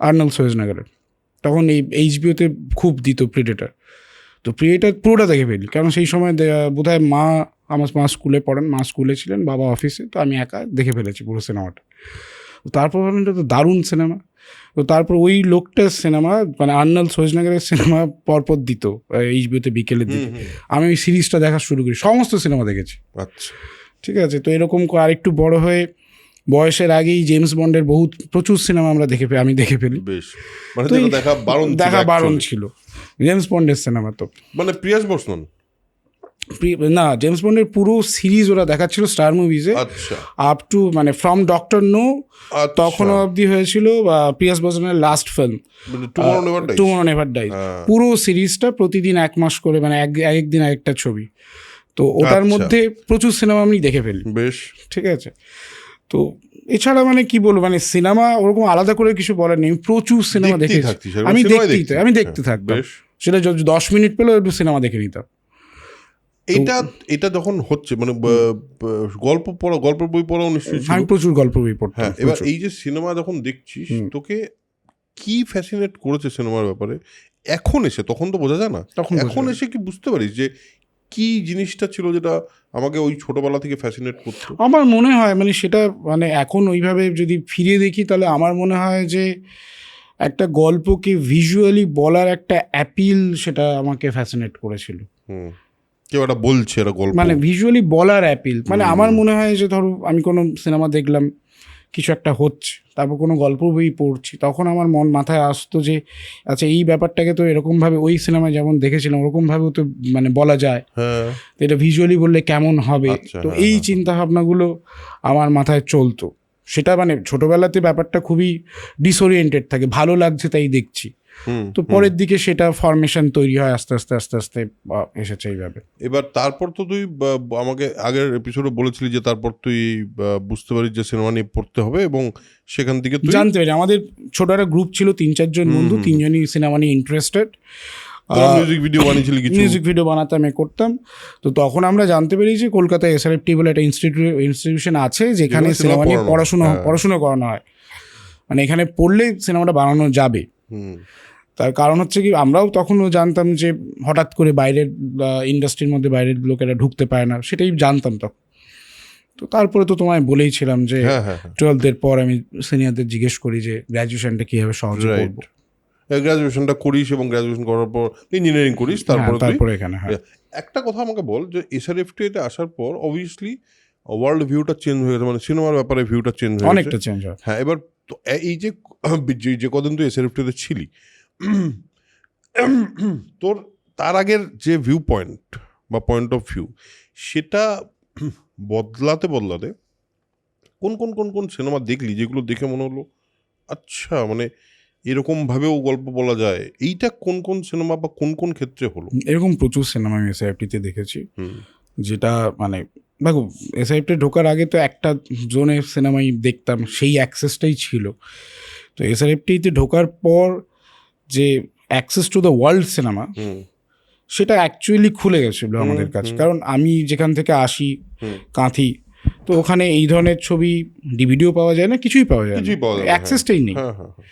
আর্নল্ড শোয়ার্জনেগারের। তখন এই HBO-তে খুব দিত প্রিডেটার, তো প্রিডেটার পুরোটা দেখে ফেলি। কারণ সেই সময় বোধহয় মা স্কুলে পড়েন, মা স্কুলে ছিলেন, বাবা অফিসে, তো আমি একা দেখে ফেলেছি পুরো সিনেমাটা। তারপর ভাবলাম এটা তো দারুণ সিনেমা। তো তারপর ওই লোকটার সিনেমা মানে আর্নল্ড শোয়ার্জনেগারের সিনেমা পরপর দিত HBO-তে বিকেলের দিকে, আমি ওই সিরিজটা দেখা শুরু করি, সমস্ত সিনেমা দেখেছি। আচ্ছা, ঠিক আছে। তো এরকম আরেকটু বড় হয়ে বয়সের আগেই জেমস বন্ডের প্রচুর সিনেমা আমি দেখে ফেলি। বেশ, মানে যেটা দেখা বারণ ছিল জেমস বন্ডের সিনেমা। তো মানে পিয়ার্স ব্রসনান না, জেমস বন্ডের পুরো সিরিজ ওরা দেখাচ্ছিল স্টার মুভিজে, আচ্ছা, আপ টু মানে ফ্রম ডক্টর নো তখনও অবধি হয়েছিল, বা পিয়ার্স ব্রসনানের last film Tomorrow Never Dies, পুরো সিরিজটা প্রতিদিন 1 মাস করে, মানে একদিন একটা ছবি। তো ওটার মধ্যে প্রচুর সিনেমা আমি দেখে ফেলি। বেশ, ঠিক আছে। তো এছাড়া মানে কি বলবো, মানে সিনেমা ওরকম আলাদা করে কিছু বলার নেই, প্রচুর সিনেমা দেখেছি আমি দেখতে থাকতাম। সেটা 10 মিনিট পেলেও একটু সিনেমা দেখে নিতাম। এটা যখন হচ্ছে মানে গল্পের বই পড়াও নিশ্চয়ই আমি প্রচুর গল্প বই পড়তাম। হ্যাঁ, এবার এই যে সিনেমা যখন দেখছিস, তোকে কি ফ্যাসিনেট করেছে সিনেমার ব্যাপারে এখন এসে? তখন তো বোঝা যায় না, এখন এসে কি বুঝতে পারিস যে কি জিনিসটা ছিল যেটা আমাকে ওই ছোটবেলা থেকে ফ্যাসিনেট করতো? আমার মনে হয় মানে সেটা মানে এখন ওইভাবে যদি ফিরে দেখি, তাহলে আমার মনে হয় যে একটা গল্পকে ভিজুয়ালি বলার একটা অ্যাপিল, সেটা আমাকে ফ্যাসিনেট করেছিল। কেউ একটা বলছে একটা গল্প, মানে ভিজুয়ালি বলার অ্যাপিল, মানে আমার মনে হয় যে ধরো আমি কোনো সিনেমা দেখলাম, কিছু একটা হচ্ছে, তারপর কোনো গল্প বই পড়ছি, তখন আমার মাথায় আসতো যে আচ্ছা এই ব্যাপারটাকে তো এরকমভাবে ওই সিনেমায় যেমন দেখেছিলাম ওরকমভাবেও তো মানে বলা যায়, তো এটা ভিজুয়ালি বললে কেমন হবে। তো এই চিন্তা ভাবনাগুলো আমার মাথায় চলতো। সেটা মানে ছোটোবেলাতে ব্যাপারটা খুবই ডিসওরিয়েন্টেড থাকে, ভালো লাগছে তাই দেখছি। তো পরের দিকে সেটা ফরমেশন তৈরি হয় আস্তে আস্তে আস্তে আস্তে এসেছে এইভাবে। এবার তারপর তো তুই আমাকে আগের এপিসোডে বলেছিলি যে তারপর তুই বুঝতে পারিস যে সিনেমা নিয়ে পড়তে হবে এবং সেখান থেকে তুই জানতে পারি। আমাদের ছোট একটা গ্রুপ ছিল, 3-4 জন বন্ধু, 3জনই সিনেমা নিয়ে ইন্টারেস্টেড। মিউজিক ভিডিও বানাতে আমি করতাম। তো তখন আমরা জানতে পারি যে কলকাতায় SRFT বলে একটা ইনস্টিটিউশন আছে, যেখানে সিনেমা নিয়ে পড়াশোনা করানো হয়, মানে এখানে পড়লে সিনেমাটা বানানো যাবে। তার কারণ হচ্ছে কি, আমরাও তখনও জানতাম যে হঠাৎ করে বাইরের ইন্ডাস্ট্রির মধ্যে বাইরের লোকেরা ঢুকতে পারে না, সেটাই জানতাম তখন। তো তারপরে তো তোমায় বলেইছিলাম যে 12th পর আমি সিনিয়রদের জিজ্ঞেস করি যে গ্র্যাজুয়েশনটা কীভাবে সহজে করব। গ্র্যাজুয়েশনটা করিস এবং গ্র্যাজুয়েশন করার পর ইঞ্জিনিয়ারিং করিস, তারপরে এখানে। একটা কথা আমাকে বল যে SRFT-তে আসার পর অবভিয়াসলি ওয়ার্ল্ড ভিউটা চেঞ্জ হয়ে গেছে, মানে সিনেমার ব্যাপারে ভিউটা চেঞ্জ হয়ে অনেকটা চেঞ্জ হয়। হ্যাঁ, এবার তো এই যে কদিন তুই SRFT-তে ছিলি, তোর তার আগের যে ভিউ পয়েন্ট বা পয়েন্ট অফ ভিউ, সেটা বদলাতে বদলাতে কোন কোন কোন কোন সিনেমা দেখলি যেগুলো দেখে মনে হলো আচ্ছা মানে এরকমভাবেও গল্প বলা যায়, এইটা কোন কোন সিনেমা বা কোন কোন ক্ষেত্রে হলো? এরকম প্রচুর সিনেমা আমি এসআইএফটিতে দেখেছি, হুম যেটা মানে দেখো এসআইএফটি ঢোকার আগে তো একটা জোনের সিনেমাই দেখতাম, সেই অ্যাক্সেসটাই ছিল। তো এসআইএফটিতে ঢোকার পর যে access to the world cinema, hmm সেটা অ্যাকচুয়ালি খুলে গেছিলো আমাদের কাছে। কারণ আমি যেখান থেকে আসি, কাঁথি, তো ওখানে এই ধরনের ছবি ডিভিডিও পাওয়া যায় না, কিছুই পাওয়া যায় না, কিছুই পাওয়া যায় না, অ্যাক্সেসটাই নেই। হ্যাঁ হ্যাঁ হ্যাঁ।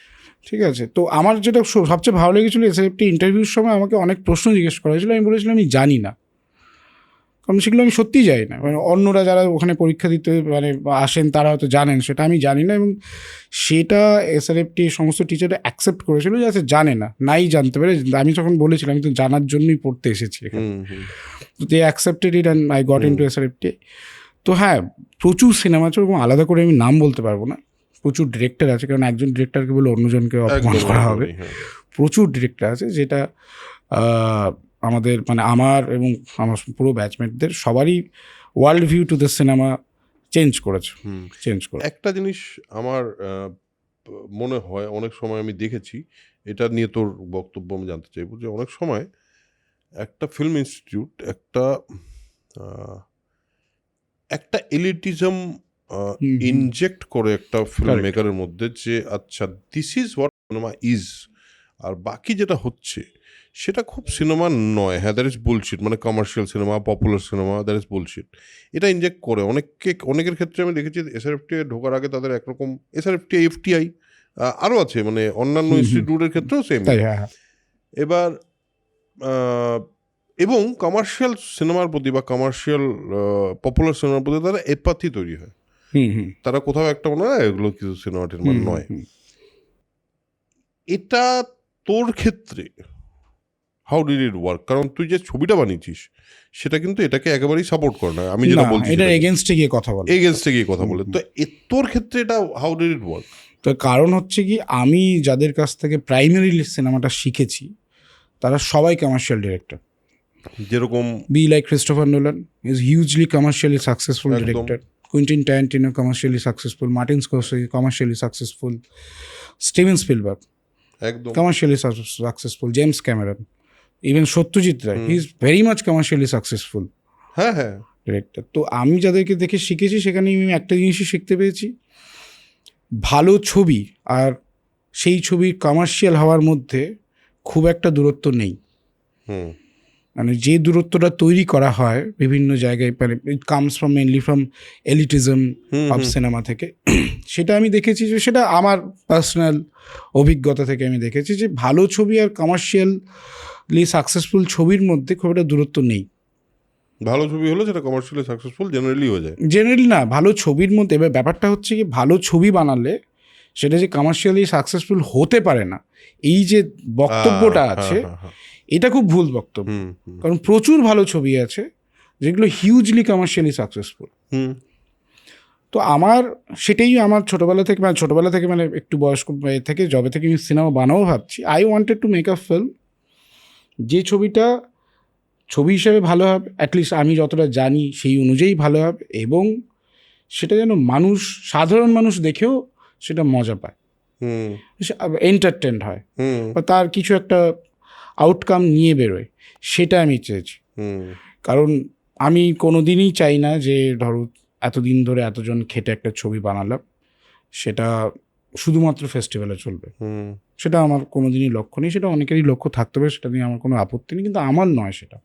ঠিক আছে, তো আমার যেটা সবচেয়ে ভালো লেগেছিলো এসআইএফটি ইন্টারভিউর সময় আমাকে অনেক প্রশ্ন জিজ্ঞেস করা হয়েছিল, আমি বলেছিলাম আমি জানি না, কারণ সেগুলো আমি সত্যিই জানি না। মানে অন্যরা যারা ওখানে পরীক্ষা দিতে মানে আসেন তারা হয়তো জানেন, সেটা আমি জানি না। এবং সেটা এসআরএফটি সমস্ত টিচাররা অ্যাকসেপ্ট করেছিল যে আচ্ছা জানে না, নাই জানতে পারে। আমি তখন বলেছিলাম আমি তো জানার জন্যই পড়তে এসেছি এখানে। তো they accepted it and I got into SRFT. তো হ্যাঁ, প্রচুর সিনেমা আছে, এবং আলাদা করে আমি নাম বলতে পারবো না। প্রচুর ডিরেক্টর আছে, কারণ একজন ডিরেক্টরকে বলে অন্যজনকে অপমান করা হবে। প্রচুর ডিরেক্টর আছে যেটা আমাদের মানে আমার এবং আমার পুরো ব্যাচমেটদের সবারই world view to the cinema change করেছে। একটা জিনিস আমার মনে হয় অনেক সময় আমি দেখেছি, এটা নিয়ে তোর বক্তব্য আমি জানতে চাইবো, যে অনেক সময় একটা ফিল্ম ইনস্টিটিউট একটা এলিটিজম ইনজেক্ট করে একটা ফিল্ম মেকারের মধ্যে, যে আচ্ছা this is what cinema is, আর বাকি যেটা হচ্ছে সেটা খুব সিনেমা নয়। হ্যাঁ, দ্যাট ইজ বুলশিট, মানে commercial cinema, popular cinema, that is bullshit, এটা ইনজেক্ট করে অনেকের ক্ষেত্রে আমি দেখেছি। এসআরএফটি ঢোকার আগে তাদের একরকম, এসআরএফটি, এফটিআই আরও আছে, মানে অন্যান্য ইনস্টিটিউটের ক্ষেত্রেও সেম। এবার এবং কমার্শিয়াল সিনেমার প্রতি বা কমার্শিয়াল পপুলার সিনেমার প্রতি তারা এপাথি তৈরি হয়। তারা কোথাও একটা মনে হয় এগুলো কিছু সিনেমাটির মান নয়। এটা তোর ক্ষেত্রে হাউ ডিড ইট ওয়ার্ক? কারণ তুই যে ছবিটা বানিয়েছিস সেটা কিন্তু এটাকে একেবারেই সাপোর্ট করে না, আমি যেটা বলছি এটা এগেইনস্টে গিয়ে কথা বলে। তো তোর ক্ষেত্রে এটা হাউ ডিড ইট ওয়ার্ক? তো কারণ হচ্ছে কি, আমি যাদের কাছ থেকে প্রাইমারিলি সিনেমাটা শিখেছি তারা সবাই কমার্শিয়াল ডিরেক্টর। যেরকম be like Christopher Nolan is hugely commercially successful director, Quentin Tarantino commercially successful, Martin Scorsese commercially successful, Steven Spielberg একদম commercially successful, James Cameron, even Satyajit Ray he is very much commercially successful হ্যাঁ হ্যাঁ director. তো আমি যাদেরকে দেখে শিখেছি সেখানে আমি একটা জিনিসই শিখতে পেরেছি, ভালো ছবি আর সেই ছবির কমার্শিয়াল হওয়ার মধ্যে খুব একটা দূরত্ব নেই। মানে যে দূরত্বটা তৈরি করা হয় বিভিন্ন জায়গায়, মানে it comes from mainly from elitism of cinema থেকে। সেটা আমি দেখেছি, যে সেটা আমার পার্সোনাল অভিজ্ঞতা থেকে আমি দেখেছি যে ভালো ছবি আর কমার্শিয়ালি সাকসেসফুল ছবির মধ্যে খুব একটা দূরত্ব নেই। ভালো ছবি হলে সেটা কমার্শিয়ালি সাকসেসফুল জেনারেলি হয়ে যায়। জেনারেলি না, ভালো ছবির মধ্যে এবার ব্যাপারটা হচ্ছে কি, ভালো ছবি বানালে সেটা যে কমার্শিয়ালি সাকসেসফুল হতে পারে না, এই যে বক্তব্যটা আছে এটা খুব ভুল বক্তব্য। কারণ প্রচুর ভালো ছবি আছে যেগুলো হিউজলি কমার্শিয়ালি সাকসেসফুল। তো আমার সেটাই আমার ছোটোবেলা থেকে মানে একটু বয়স্ক থেকে যবে থেকে আমি সিনেমা বানাবো ভাবছি, I wanted to make a film যে ছবিটা ছবি হিসেবে ভালো হবে, অ্যাটলিস্ট আমি যতটা জানি সেই অনুযায়ী ভালো হবে, এবং সেটা যেন সাধারণ মানুষ দেখেও সেটা মজা পায়, এন্টারটেন্ড হয়, বা তার কিছু একটা আউটকাম নিয়ে বেরোয়, সেটা আমি চেয়েছি। কারণ আমি কোনো দিনই চাই না যে ধরো এতদিন ধরে এতজন খেটে একটা ছবি বানালাম সেটা শুধুমাত্র ফেস্টিভ্যালে চলবে, সেটা আমার কোনো দিনই লক্ষ্য নেই। সেটা অনেকেরই লক্ষ্য থাকতে পারে, সেটা নিয়ে আমার কোনো আপত্তি নেই, কিন্তু আমার নয় সেটা।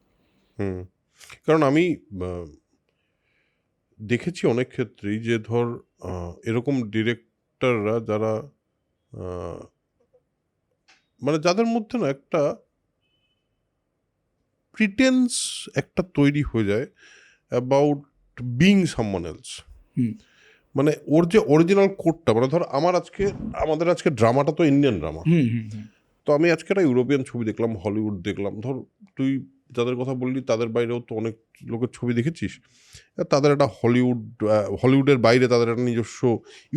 কারণ আমি দেখেছি অনেক ক্ষেত্রেই যে ধর এরকম ডিরেক্টররা যারা মানে যাদের মধ্যে না একটা প্রিটেন্স একটা তৈরি হয়ে যায় অ্যাবাউট বিং সামওয়ান এলস, মানে ওর যে অরিজিনাল কোডটা, মানে ধর আমাদের আজকে ড্রামাটা তো ইন্ডিয়ান ড্রামা, তো আমি আজকে একটা ইউরোপিয়ান ছবি দেখলাম, হলিউড দেখলাম, ধর তুই যাদের কথা বললি তাদের বাইরেও তো অনেক লোকের ছবি দেখেছিস, তাদের একটা হলিউডের বাইরে তাদের একটা নিজস্ব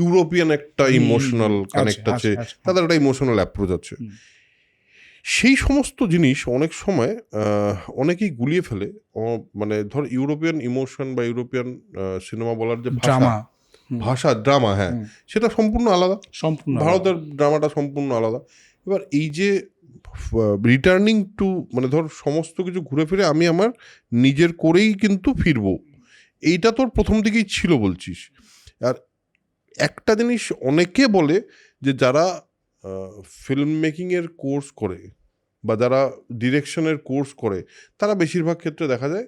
ইউরোপিয়ান একটা ইমোশনাল কানেক্ট আছে, তাদের একটা ইমোশনাল অ্যাপ্রোচ আছে। সেই সমস্ত জিনিস অনেক সময় অনেকেই গুলিয়ে ফেলে। মানে ধর ইউরোপিয়ান ইমোশন বা ইউরোপিয়ান সিনেমা বলার যে ড্রামা ভাষা ড্রামা, হ্যাঁ, সেটা সম্পূর্ণ আলাদা। সম্পূর্ণ ভারতের ড্রামাটা সম্পূর্ণ আলাদা। এবার এই যে রিটার্নিং টু, মানে ধর সমস্ত কিছু ঘুরে ফিরে আমি আমার নিজের করেই কিন্তু ফিরবো, এইটা তোর প্রথম দিকেই ছিল বলছিস। আর একটা জিনিস অনেকে বলে যে যারা ফিল্ম মেকিংয়ের কোর্স করে বা যারা ডিরেকশনের কোর্স করে তারা বেশিরভাগ ক্ষেত্রে দেখা যায়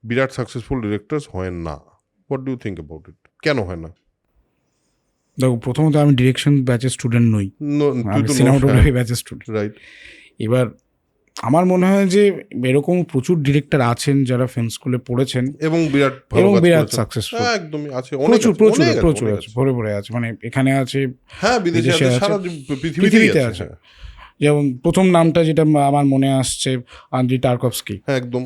বিরাট সাকসেসফুল ডিরেক্টরস হয় না। What do you think about it? কেন হয় না? দেখো, প্রথমত আমি ডিরেকশন ব্যাচের স্টুডেন্ট নই, তুই আমি তো সিনেমাটোগ্রাফি ব্যাচের স্টুডেন্ট। রাইট। এবার আমার মনে হয় যে এরকম প্রচুর ডিরেক্টর আছেন যারা ফিল্ম স্কুলে পড়েছেন এবং বিরাট এবং ভালো বিরাট সাকসেসফুল, একদমই আছে, প্রচুর প্রচুর অনেক প্রচুর অনেক আছে, ভরে ভরে আছে। মানে এখানে আছে, হ্যাঁ, বিদেশে বিদেশে আছে, আছে, সারা পৃথিবীতে পৃথিবীতে আছে। আছে। যেমন প্রথম নামটা যেটা আমার মনে আসছে, আন্দ্রি টার্কভস্কি, হ্যাঁ, একদম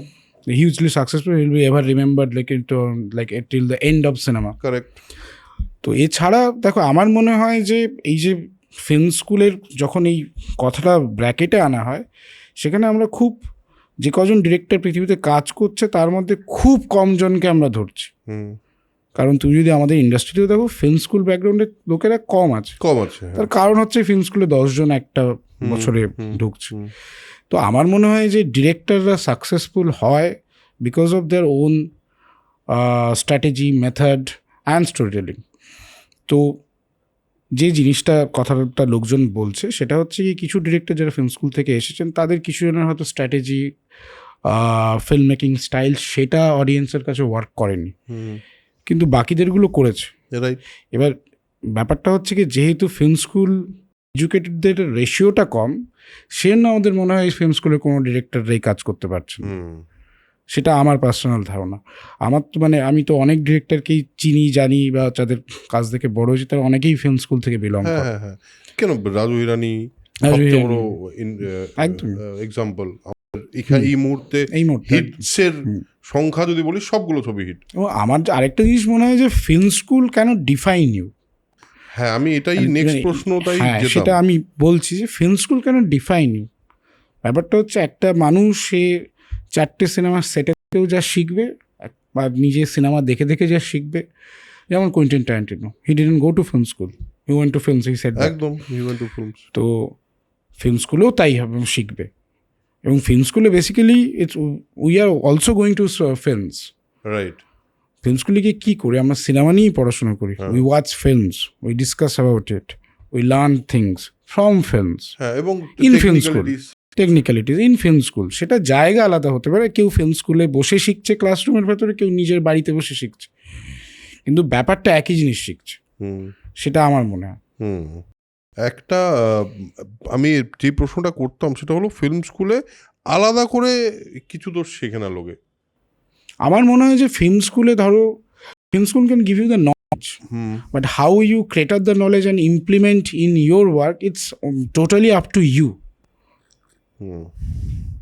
hugely successful, will be ever remembered like till the end of cinema. Correct. তো এছাড়া দেখো, আমার মনে হয় যে এই যে ফিল্ম স্কুলের যখন এই কথাটা ব্র্যাকেটে আনা হয়, সেখানে আমরা খুব, যে কজন ডিরেক্টর পৃথিবীতে কাজ করছে তার মধ্যে খুব কম জনকে আমরা ধরছি। কারণ তুমি যদি আমাদের ইন্ডাস্ট্রিতেও দেখো, ফিল্ম স্কুল ব্যাকগ্রাউন্ডের লোকেরা কম আছে। তার কারণ হচ্ছে ফিল্ম স্কুলে 10 জন একটা বছরে ঢুকছে। তো আমার মনে হয় যে ডিরেক্টররা সাকসেসফুল হয় because of their own strategy, method and story telling. তো যে জিনিসটা, কথাটা লোকজন বলছে, সেটা হচ্ছে কি, কিছু ডিরেক্টর যারা ফিল্ম স্কুল থেকে এসেছেন তাদের কিছু জনের হয়তো স্ট্র্যাটেজি, ফিল্ম মেকিং স্টাইল, সেটা অডিয়েন্সের কাছে ওয়ার্ক করেনি, কিন্তু বাকিদেরগুলো করেছে। এবার ব্যাপারটা হচ্ছে কি, যেহেতু ফিল্ম স্কুল এডুকেটেডদের রেশিওটা কম, সে না আমাদের মনে হয় ফিল্ম স্কুলে কোনো ডিরেক্টররাই কাজ করতে পারছে না। সেটা আমার পার্সোনাল ধারণা। আমার তো মানে আমি তো অনেক ডিরেক্টরকেই চিনি, জানি, বা যাদের কাজ দেখে বড় হয়েছে, তারা অনেকেই ফিল্ম স্কুল থেকে বিলং করে। হ্যাঁ, কেন রাজু হিরানি বড় এক্সাম্পল। এই মুহূর্তে হিটসের সংখ্যা যদি বলি, সবগুলো ছবি হিট। এবং আমার আরেকটা জিনিস মনে হয় যে ফিল্ম স্কুল কেন ডিফাইন ইউ। হ্যাঁ, আমি এটাই নেক্সট প্রশ্নটাই, সেটা আমি বলছি যে ফিল্ম স্কুল কেন ডিফাইন ইউ। ব্যাপারটা হচ্ছে, একটা মানুষ সে 4টে সিনেমার সেটেও যা শিখবে, বা নিজের সিনেমা দেখে দেখে যা শিখবে, যেমন Quintin Tarantino, he didn't go to film school, he went to films, he said একদম, হি ওয়েন্ট টু ফিল্মস। তো ফিল্ম স্কুলেও তাই হবে, শিখবে। এবং ফিল্ম স্কুলে basically we are also going to films. Right. Film স্কুলে গিয়ে কী করি? আমরা সিনেমা নিয়েই পড়াশোনা করি। We watch films, we discuss about it, we learn things from films. হ্যাঁ, এবং in film school technicalities, in film school সেটা জায়গা আলাদা হতে পারে। কেউ ফিল্ম স্কুলে বসে শিখছে ক্লাসরুমের ভেতরে, কেউ নিজের বাড়িতে বসে শিখছে, কিন্তু ব্যাপারটা একই জিনিস শিখছে, সেটা আমার মনে হয়। একটা আমি যে প্রশ্নটা করতাম সেটা হলো, ফিল্ম স্কুলে আলাদা করে কিছু দোষ শেখে না লোকে। আমার মনে হয় যে ফিল্ম স্কুলে, ধরো, film school can give you the knowledge, but how you create the knowledge and implement in your work, it's totally up to you.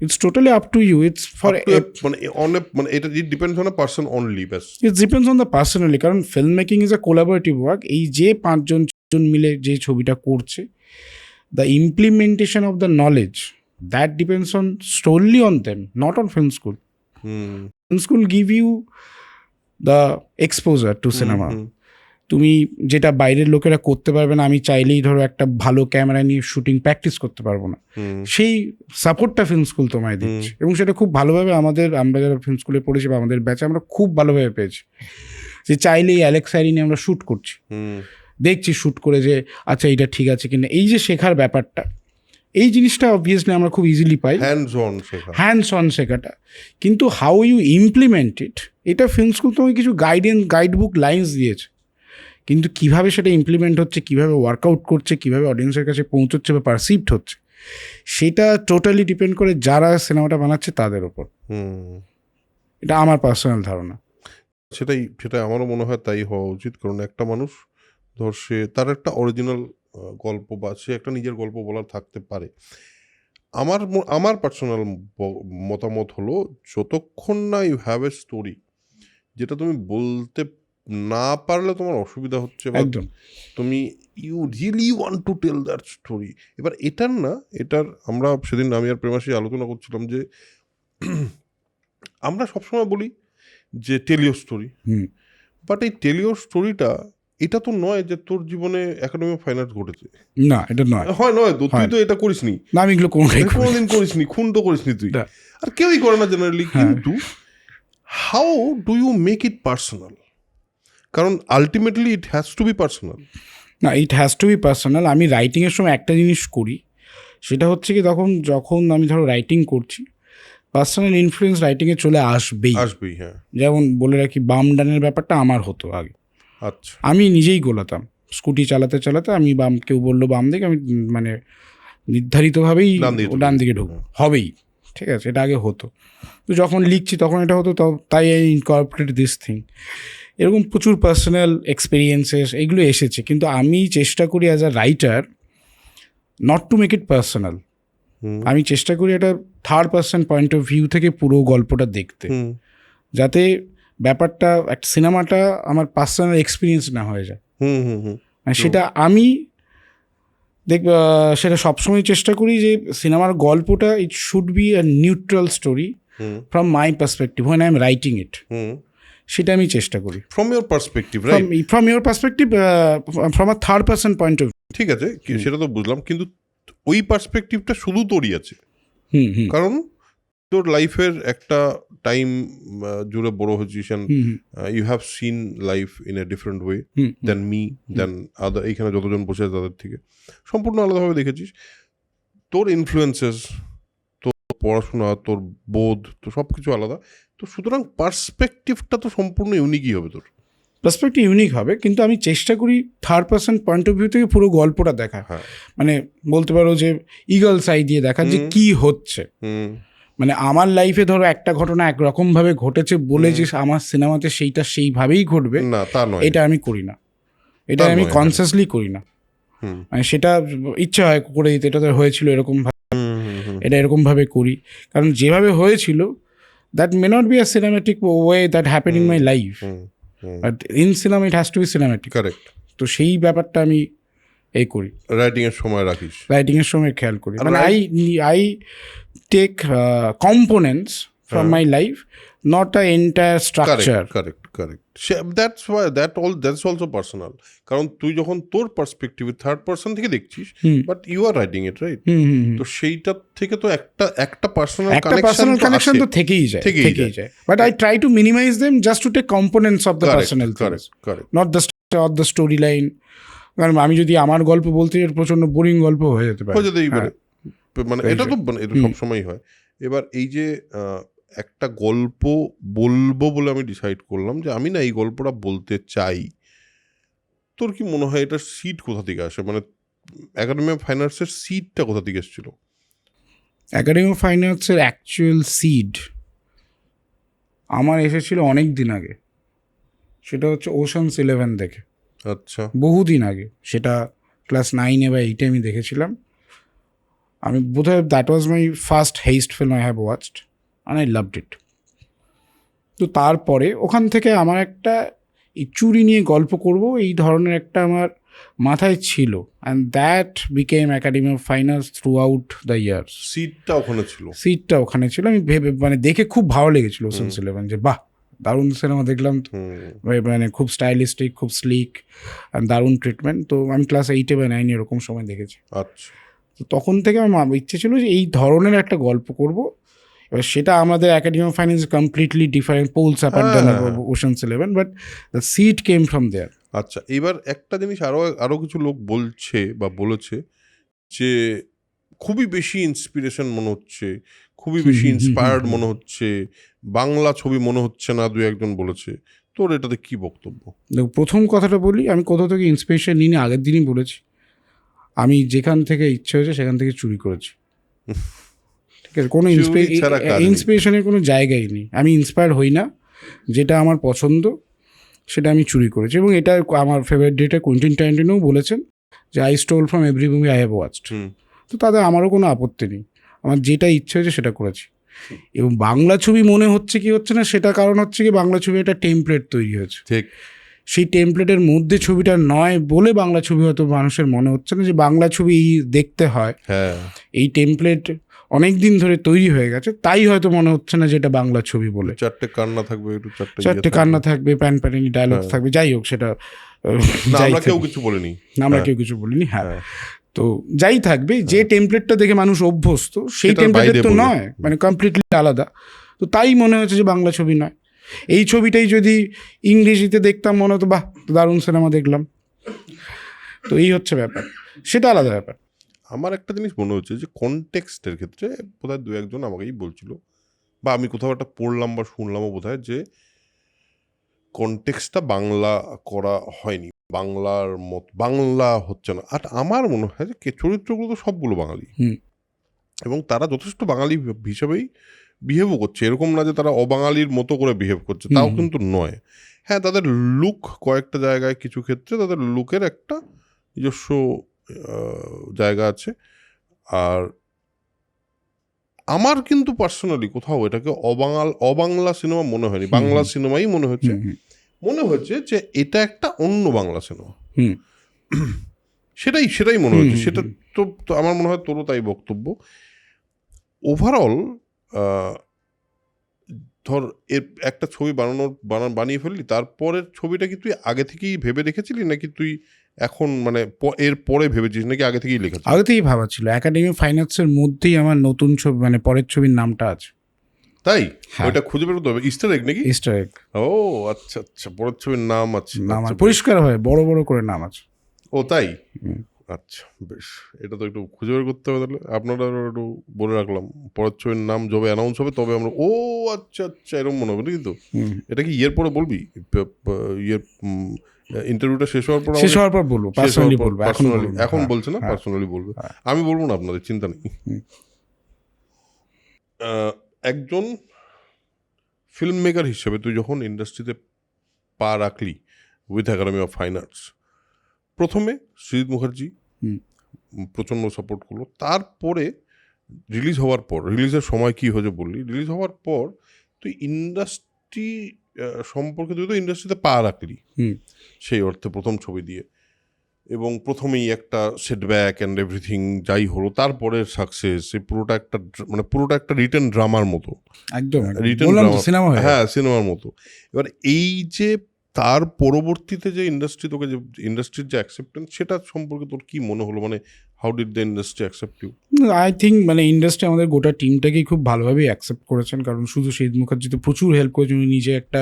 It's totally up to you. It's for মানে এটা it depends on a person only, ব্যাস। It depends on the personally, কারণ film making is a collaborative work. এই যে 5 জন মিলে যে ছবিটা করছে, the implementation of the knowledge, that depends on solely on them, not on film school. Film school give you the exposure to cinema. তুমি যেটা বাইরের লোকেরা করতে পারবে না, আমি চাইলেই ধরো একটা ভালো ক্যামেরা নিয়ে শুটিং প্র্যাকটিস করতে পারবো না, সেই সাপোর্টটা ফিল্ম স্কুল তোমায় দিচ্ছে। এবং সেটা খুব ভালোভাবে আমরা যারা ফিল্ম স্কুলে পড়েছি বা আমাদের ব্যাচে, আমরা খুব ভালোভাবে পেয়েছি। যে চাইলেই অ্যালেক্স আইরি নিয়ে আমরা শ্যুট করছি, দেখছি শ্যুট করে যে আচ্ছা এইটা ঠিক আছে কিনা, এই যে শেখার ব্যাপারটা, এই জিনিসটা অবভিয়াসলি আমরা খুব ইজিলি পাই, হ্যান্ডস অন শেখাটা। কিন্তু হাউ ইউ ইমপ্লিমেন্ট ইট, এটা ফিল্ম স্কুল তোমাকে কিছু গাইডবুক লাইন্স দিয়েছে, কিন্তু কিভাবে সেটা ইমপ্লিমেন্ট হচ্ছে, কিভাবে ওয়ার্কআউট করছে, কিভাবে অডিয়েন্সের কাছে পৌঁছচ্ছে বা পারসিভড হচ্ছে, সেটা টোটালি ডিপেন্ড করে যারা সিনেমাটা বানাচ্ছে তাদের ওপর। এটা আমার পার্সোনাল ধারণা। সেটাই আমারও মনে হয় তাই হওয়া উচিত। কারণ একটা মানুষ, ধর সে তার একটা অরিজিনাল গল্প বা সে একটা নিজের গল্প বলার থাকতে পারে। আমার পার্সোনাল মতামত হলো, যতক্ষণ না ইউ হ্যাভ এ স্টোরি যেটা তুমি বলতে না পারলে তোমার অসুবিধা হচ্ছে, বা একদম তুমি you really want to tell that story. এবার এটার আমরা সেদিন আমি আর প্রেমাসী আলোচনা করছিলাম যে আমরা সবসময় বলি যে tell your story, hmm but এই টেল ইওর স্টোরিটা এটা তো নয় যে তোর জীবনে একাডেমি অফ ফাইন আর্টস ঘটেছে। না এটা নয়, নয় তো, তুই তো এটা করিসনি, না আমি এগুলো কোনোদিন করিসনি, খুন তো করিসনি তুই, আর কেউই করে না জেনারেলি। কিন্তু how do you make it personal? কারণ ultimately it has to be personal. না, it has to be personal. আমি রাইটিংয়ের সময় একটা জিনিস করি, সেটা হচ্ছে কি যখন আমি ধরো রাইটিং করছি, পার্সোনাল ইনফ্লুয়েন্স রাইটিংয়ে চলে আসবেই। হ্যাঁ। যেমন বলে রাখি, বাম ডানের ব্যাপারটা আমার হতো আগে, আচ্ছা। আমি নিজেই গোলাতাম স্কুটি চালাতে চালাতে, আমি কেউ বললো বাম দিকে, আমি মানে নির্ধারিতভাবেই ডান দিকে ঢুকবো, হবেই, ঠিক আছে, এটা আগে হতো। তো যখন লিখছি তখন এটা হতো, তাই আই ইনকর্পোরেট দিস থিং। এরকম প্রচুর পার্সোনাল এক্সপিরিয়েন্সেস এগুলো এসেছে, কিন্তু আমি চেষ্টা করি as a writer not to make it personal. আমি চেষ্টা করি একটা third person point of view থেকে পুরো গল্পটা দেখতে, যাতে ব্যাপারটা একটা সিনেমাটা আমার পার্সোনাল এক্সপিরিয়েন্স না হয়ে যায়। মানে সেটা আমি সেটা সবসময় চেষ্টা করি যে সিনেমার গল্পটা it should be a neutral story from my perspective when I am writing it. সেটা আমি চেষ্টা করি from your perspective, right? From your perspective, from a third person point of view. ঠিক আছে, সেটা তো বুঝলাম, কিন্তু ওই পার্সপেক্টিভটা শুধু তোরই আছে। কারণ তোর লাইফের একটা টাইম জুড়ে বড় হয়েছিস, you have seen life in a different way than me, than other, এইখানে যতজন বসে আছে তাদের থেকে সম্পূর্ণ আলাদাভাবে দেখেছিস। তোর ইনফ্লুয়েন্সেস, তোর পড়াশোনা, তোর বোধ, তো সব কিছু আলাদা। তো সুতরাং পার্সপেক্টিভটা তো সম্পূর্ণ ইউনিকই হবে তোর। পার্সপেক্টিভ ইউনিক হবে, কিন্তু আমি চেষ্টা করি third person point of view থেকে পুরো গল্পটা দেখা। মানে বলতে পারো যে ইগলস আই দিয়ে দেখা যে কি হচ্ছে। মানে আমার লাইফে ধরো একটা ঘটনা একরকমভাবে ঘটেছে বলে যে আমার সিনেমাতে সেইটা সেইভাবেই ঘটবে, না তা নয়, এটা আমি করি না, এটা আমি কনসিয়াসলি করি না। মানে সেটা ইচ্ছা হয় করে দিতে, এটা তো হয়েছিল এরকম ভাবে, এটা এরকমভাবে করি, কারণ যেভাবে হয়েছিল that may not be a cinematic way that happen in my life, but in cinema it has to be cinematic. Correct. তো সেই ব্যাপারটা আমি এই করি, রাইটিং এর সময় রাখিস, রাইটিং এর সময় খেয়াল করি। মানে I take components from my life, not a entire structure. Correct. That's also personal, কারণ তুই যখন তোর পার্সপেক্টিভে থার্ড পার্সন থেকে দেখছিস, but you are writing it, right? তো সেইটার থেকে তো একটা পার্সোনাল কানেকশন তো থেকেই যায়। But I try to minimise them just to take components of the personal, not the story line. কারণ আমি যদি আমার গল্প বলতে প্রচন্ড বোরিং গল্প হয়ে যেতে পারে, মানে এটা তো সবসময় হয়। এবার এই যে একটা গল্প বলবো বলে আমি ডিসাইড করলাম যে আমি না এই গল্পটা বলতে চাই, তোর কি মনে হয় এটা সিড কোথা থেকে আসে? মানে একাডেমি অফ ফাইন আর্টসের সিডটা কোথা থেকে এসেছিল? একাডেমি অফ ফাইন আর্টসের অ্যাকচুয়াল সিড আমার এসেছিল অনেক দিন আগে, সেটা হচ্ছে ওশানস 11 দেখে। আচ্ছা, বহুদিন আগে, সেটা ক্লাস 9 বা 8 আমি দেখেছিলাম। আমি বোধহয় that was my first heist film I have watched and I loved it. তো তারপরে ওখান থেকে আমার একটা এই চুরি নিয়ে গল্প করব এই ধরনের একটা আমার মাথায় ছিল, and that became Academy of Fine Arts throughout the years. সিডটা ওখানে ছিল। আমি ভেবে মানে দেখে খুব ভালো লেগেছিল ওশানস 11, যে বাহ দারুণ সিনেমা দেখলাম, মানে খুব স্টাইলিস্টিক, খুব স্লিক অ্যান্ড দারুণ ট্রিটমেন্ট। তো আমি ক্লাস 8 বা 9 এরকম সময় দেখেছি। আচ্ছা, তো তখন থেকে আমার ইচ্ছে ছিল যে এই ধরনের একটা গল্প করব। এবার সেটা আমাদের Academy of Finance completely different, poles apart than Ocean's 11, but the seed came from there. আচ্ছা, এবার একটা জিনিস আরও কিছু লোক বলছে বা বলেছে যে খুবই বেশি ইন্সপিরেশন মনে হচ্ছে, খুবই বেশি ইন্সপায়ার্ড মনে হচ্ছে, বাংলা ছবি মনে হচ্ছে না, দু একজন বলেছে। তোর এটাতে কি বক্তব্য? দেখো, প্রথম কথাটা বলি, আমি কোথাও থেকে ইন্সপিরেশন নিয়ে আগের দিনই বলেছি, আমি যেখান থেকে ইচ্ছে হয়েছে সেখান থেকে চুরি করেছি। ঠিক আছে, কোনো ইন্সপিরেশনের কোনো জায়গাই নেই। আমি ইন্সপায়ার হই না, যেটা আমার পছন্দ সেটা আমি চুরি করেছি। এবং এটা আমার ফেভারিট ডিরেক্টর কুইন্টিন ট্যারান্টিনোও বলেছেন যে I stole from every movie I have watched. তো তাদের আমারও কোনো আপত্তি নেই, আমার যেটা ইচ্ছে হয়েছে সেটা করেছি। এবং বাংলা ছবি মনে হচ্ছে কি হচ্ছে না, সেটা কারণ হচ্ছে কি বাংলা ছবি একটা টেমপ্লেট তৈরি হয়েছে। ঠিক, সেই টেমপ্লেটের মধ্যে ছবিটা নয় বলে বাংলা ছবি হয়তো মানুষের মনে হচ্ছে না যে বাংলা ছবি দেখতে হয়, হ্যাঁ এই টেমপ্লেট অনেক দিন ধরে তৈরি হয়ে গেছে, তাই হয়তো মনে হচ্ছে না যে এটা বাংলা ছবি বলে। চারটে কান্না থাকবে, একটু চারটে চারটে কান্না থাকবে, প্যান প্যানি ডায়লগ থাকবে, যাই হোক সেটা না, যাই আমরা কেউ থাকুক। কিছু বলিনি। আমরা হ্যাঁ। কেউ কিছু বলিনি, হ্যাঁ। হ্যাঁ। তো যাই থাকবে, যে টেমপ্লেটটা দেখে মানুষ অভ্যস্ত সেই সেটার টেমপ্লেট বাইরে তো বলে। নয়, মানে কমপ্লিটলি আলাদা। তো তাই মনে হচ্ছে যে বাংলা ছবি নয়। এই ছবিটাই যদি ইংরেজিতে দেখতাম মনে হতো বাহ দারুণ সিনেমা দেখলাম। তো এই হচ্ছে ব্যাপার, সেটা আলাদা ব্যাপার। আমার একটা জিনিস মনে হচ্ছে যে কনটেক্সটের ক্ষেত্রে বোধহয় দু একজন আমাকেই বলছিল, বা আমি কোথাও একটা পড়লাম বা শুনলামও বোধহয়, যে কনটেক্সটটা বাংলা করা হয়নি, বাংলার মত বাংলা হচ্ছে না। আর আমার মনে হয় যে চরিত্রগুলো তো সবগুলো বাঙালি, হুম। এবং তারা যথেষ্ট বাঙালি হিসেবেই বিহেভও করছে, এরকম না যে তারা অবাঙালির মতো করে বিহেভ করছে, তাও কিন্তু নয়। হ্যাঁ, তাদের লুক কয়েকটা জায়গায়, কিছু ক্ষেত্রে তাদের লুকের একটা নিজস্ব জায়গা আছে। আর আমার কিন্তু পার্সোনালি কোথাও এটাকে অবাংলা সিনেমা মনে হয়নি, বাংলা সিনেমাই মনে হচ্ছে। মনে হচ্ছে যে এটা একটা অন্য বাংলা সিনেমা, হুম। সেটাই মনে হচ্ছে। সেটা তো আমার মনে হয় তোরও তাই বক্তব্য। ওভারঅল ধর এর একটা ছবি বানিয়ে ফেললি, তারপরের ছবিটা কি তুই আগে থেকেই ভেবে রেখেছিলি, নাকি তুই এখন মানে এর পরে ভেবেছিস, নাকি আগে থেকেই লেখা ছিল? আগে থেকেই ভাবা ছিল। একাডেমি ফাইন্যান্সের মধ্যেই আমার নতুন ছবি, মানে পরের ছবির নামটা আছে। তাই? হ্যাঁ। ওইটা খুঁজে বেরোতে হবে, ইস্টার এগ নাকি? ইস্টার এগ ও আচ্ছা আচ্ছা, পরের ছবির নাম আছে, নাম আচ্ছা, আছে, পরিষ্কার হয় বড় বড় করে নাম আছে। ও তাই? আচ্ছা, বেশ, এটা তো একটু খুঁজে বের করতে হবে। তাহলে আপনারা একটু বলে রাখলাম, পরের ছবির নাম যবে অ্যানাউন্স হবে তবে আমরা, ও আচ্ছা আচ্ছা, এরকম মনে হবে নাকি? তো এটা কি ইয়ের পরে বলবি, ইয়ের ইন্টারভিউটা শেষ হওয়ার পর? শেষ হওয়ার পর বলবো, পার্সোনালি বলবো, এখন বলবো না। এখন হ্যাঁ, বলছে না, হ্যাঁ। পার্সোনালি বলবে। আমি বলবো না, আপনাদের চিন্তা নেই। একজন ফিল্ম মেকার হিসেবে তুই যখন ইন্ডাস্ট্রিতে পা রাখলি with Academy of Fine Arts, প্রথমে সৃজিত মুখার্জি প্রচণ্ড সাপোর্ট করলো। তারপরে রিলিজ হওয়ার পর, রিলিজের সময় কী হয়েছে বললি, রিলিজ হওয়ার পর তুই ইন্ডাস্ট্রি সম্পর্কে, তুই তো ইন্ডাস্ট্রিতে পা রাখলি সেই অর্থে প্রথম ছবি দিয়ে, এবং প্রথমেই একটা সেটব্যাক অ্যান্ড এভরিথিং যাই হলো, তারপরে সাকসেস, এই পুরোটা একটা রিটেন ড্রামার মতো, একদম রিটেন বললাম তো, ড্রামা, সিনেমা হয়ে হ্যাঁ সিনেমার মতো। এবার এই যে তার পরবর্তীতে যে ইন্ডাস্ট্রির যে অ্যাকসেপ্টেন্স, সেটা সম্পর্কে তোর কি মনে হলো? মানে how did the industry accept you? I think মানে ইন্ডাস্ট্রি আমাদের গোটা টিমটাকেই খুব ভালোভাবেই অ্যাকসেপ্ট করেছেন, কারণ শুধু সৃজিত মুখার্জি তো প্রচুর হেল্প করেছেন। উনি নিজে একটা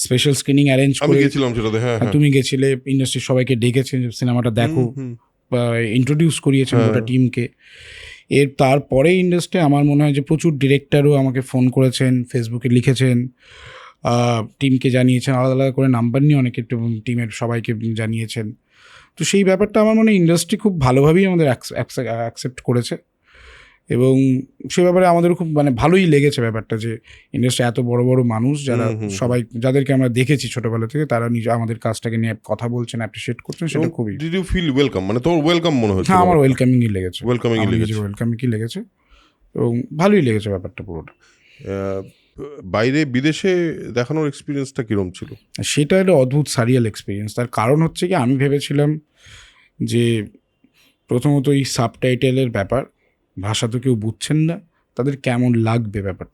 স্পেশাল স্ক্রিনিং অ্যারেঞ্জ আমি করে, গেছিলাম সেটাতে, হ্যাঁ হ্যাঁ। তুমি গেছিলে, ইন্ডাস্ট্রির সবাইকে ডেকেছেন যে সিনেমাটা দেখো, বা ইন্ট্রোডিউস করিয়েছেন গোটা টিমকে। এর তারপরে ইন্ডাস্ট্রি আমার মনে হয় যে প্রচুর ডিরেক্টরও আমাকে ফোন করেছেন, ফেসবুকে লিখেছেন, টিমকে জানিয়েছেন, আলাদা আলাদা করে নাম্বার নিয়ে অনেকে টিমের সবাইকে জানিয়েছেন। তো সেই ব্যাপারটা আমার মনে হয় ইন্ডাস্ট্রি খুব ভালোভাবেই আমাদের অ্যাকসেপ্ট করেছে, এবং সে ব্যাপারে আমাদের খুব মানে ভালোই লেগেছে ব্যাপারটা, যে ইন্ডাস্ট্রি এত বড় বড় মানুষ যারা সবাই, যাদেরকে আমরা দেখেছি ছোটবেলা থেকে, তারা নিজে আমাদের কাজটাকে নিয়ে কথা বলছেন, অ্যাপ্রিশিয়েট করছেন, সেটা খুবই। Did you feel welcome? মানে তোর ওয়েলকাম মনে হচ্ছে? হ্যাঁ, আমার ওয়েলকামিংই লেগেছে, ওয়েলকামিংই লেগেছে, ওয়েলকামিংই লেগেছে, এবং ভালোই লেগেছে ব্যাপারটা পুরোটা। বাইরে বিদেশে দেখানোর এক্সপিরিয়েন্সটা কীরকম ছিল? সেটা একটা অদ্ভুত সারিয়াল এক্সপিরিয়েন্স। তার কারণ হচ্ছে কি, আমি ভেবেছিলাম যে প্রথমত এই সাবটাইটেলের ব্যাপার, ভাষা তো কেউ বুঝছেন না, তাদের কেমন লাগবে ব্যাপার।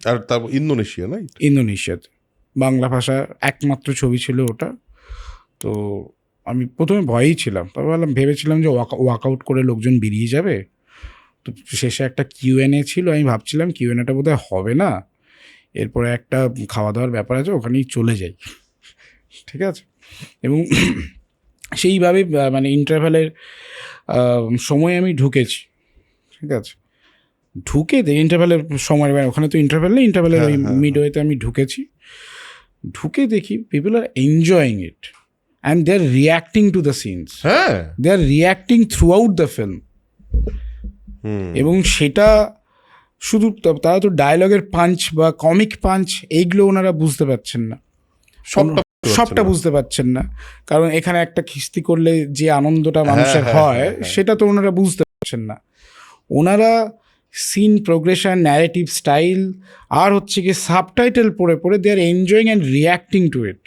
আর তারপর ইন্দোনেশিয়া, না? ইন্দোনেশিয়াতে বাংলা ভাষা একমাত্র ছবি ছিল ওটা। তো আমি প্রথমে ভয়েই ছিলাম, তবে ভেবেছিলাম যে ওয়াকআউট করে লোকজন বেরিয়ে যাবে। তো শেষে একটা কিউএনএ ছিল, আমি ভাবছিলাম কিউএনএটা বোধহয় হবে না, এরপরে একটা খাওয়া দাওয়ার ব্যাপার আছে, ওখানেই চলে যাই, ঠিক আছে। এবং সেইভাবে মানে ইন্টারভ্যালের সময় আমি ঢুকেছি, ঠিক আছে। ঢুকে ইন্টারভ্যালের সময়, ওখানে তো ইন্টারভ্যাল নেই, ইন্টারভ্যালের ওই মিডওয়েতে আমি ঢুকেছি। ঢুকে দেখি people are enjoying it and they are reacting to the scenes, হ্যাঁ, they are reacting throughout the film. এবং সেটা শুধু তারা তো ডায়লগের পাঞ্চ বা কমিক পাঞ্চ এইগুলো ওনারা বুঝতে পারছেন না, সবটা বুঝতে পারছেন না, কারণ এখানে একটা খিস্তি করলে যে আনন্দটা মানুষের হয় সেটা তো ওনারা বুঝতে পারছেন না। ওনারা সিন প্রোগ্রেশন, ন্যারেটিভ স্টাইল, আর হচ্ছে কি সাবটাইটেল পড়ে পড়ে they are enjoying and reacting to it.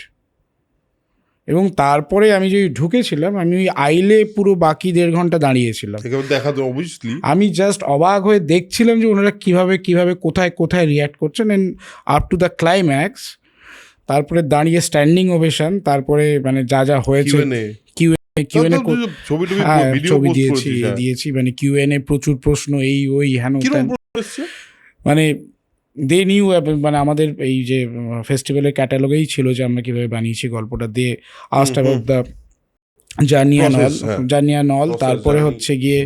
এবং তারপরে আমি যে ঢুকেছিলাম, আমি ওই আইলে পুরো বাকি 1.5 ঘন্টা দাঁড়িয়েছিলাম। দেখা তো অবভিয়াসলি আমি জাস্ট অবাক হয়ে দেখছিলাম যে ওনারা কীভাবে কোথায় রিয়্যাক্ট করছেন, and up to the climax. তারপরে দাঁড়িয়ে স্ট্যান্ডিং ওভেশন, তারপরে মানে যা হয়েছে কিউএনএ ছবি দিয়েছি মানে কিউএনএ প্রচুর প্রশ্ন, এই ওই হেন মানে দে নিউ, মানে আমাদের এই যে ফেস্টিভ্যালের ক্যাটালগেই ছিল যে আমরা কীভাবে বানিয়েছি গল্পটা, they asked about the journey and all. তারপরে হচ্ছে গিয়ে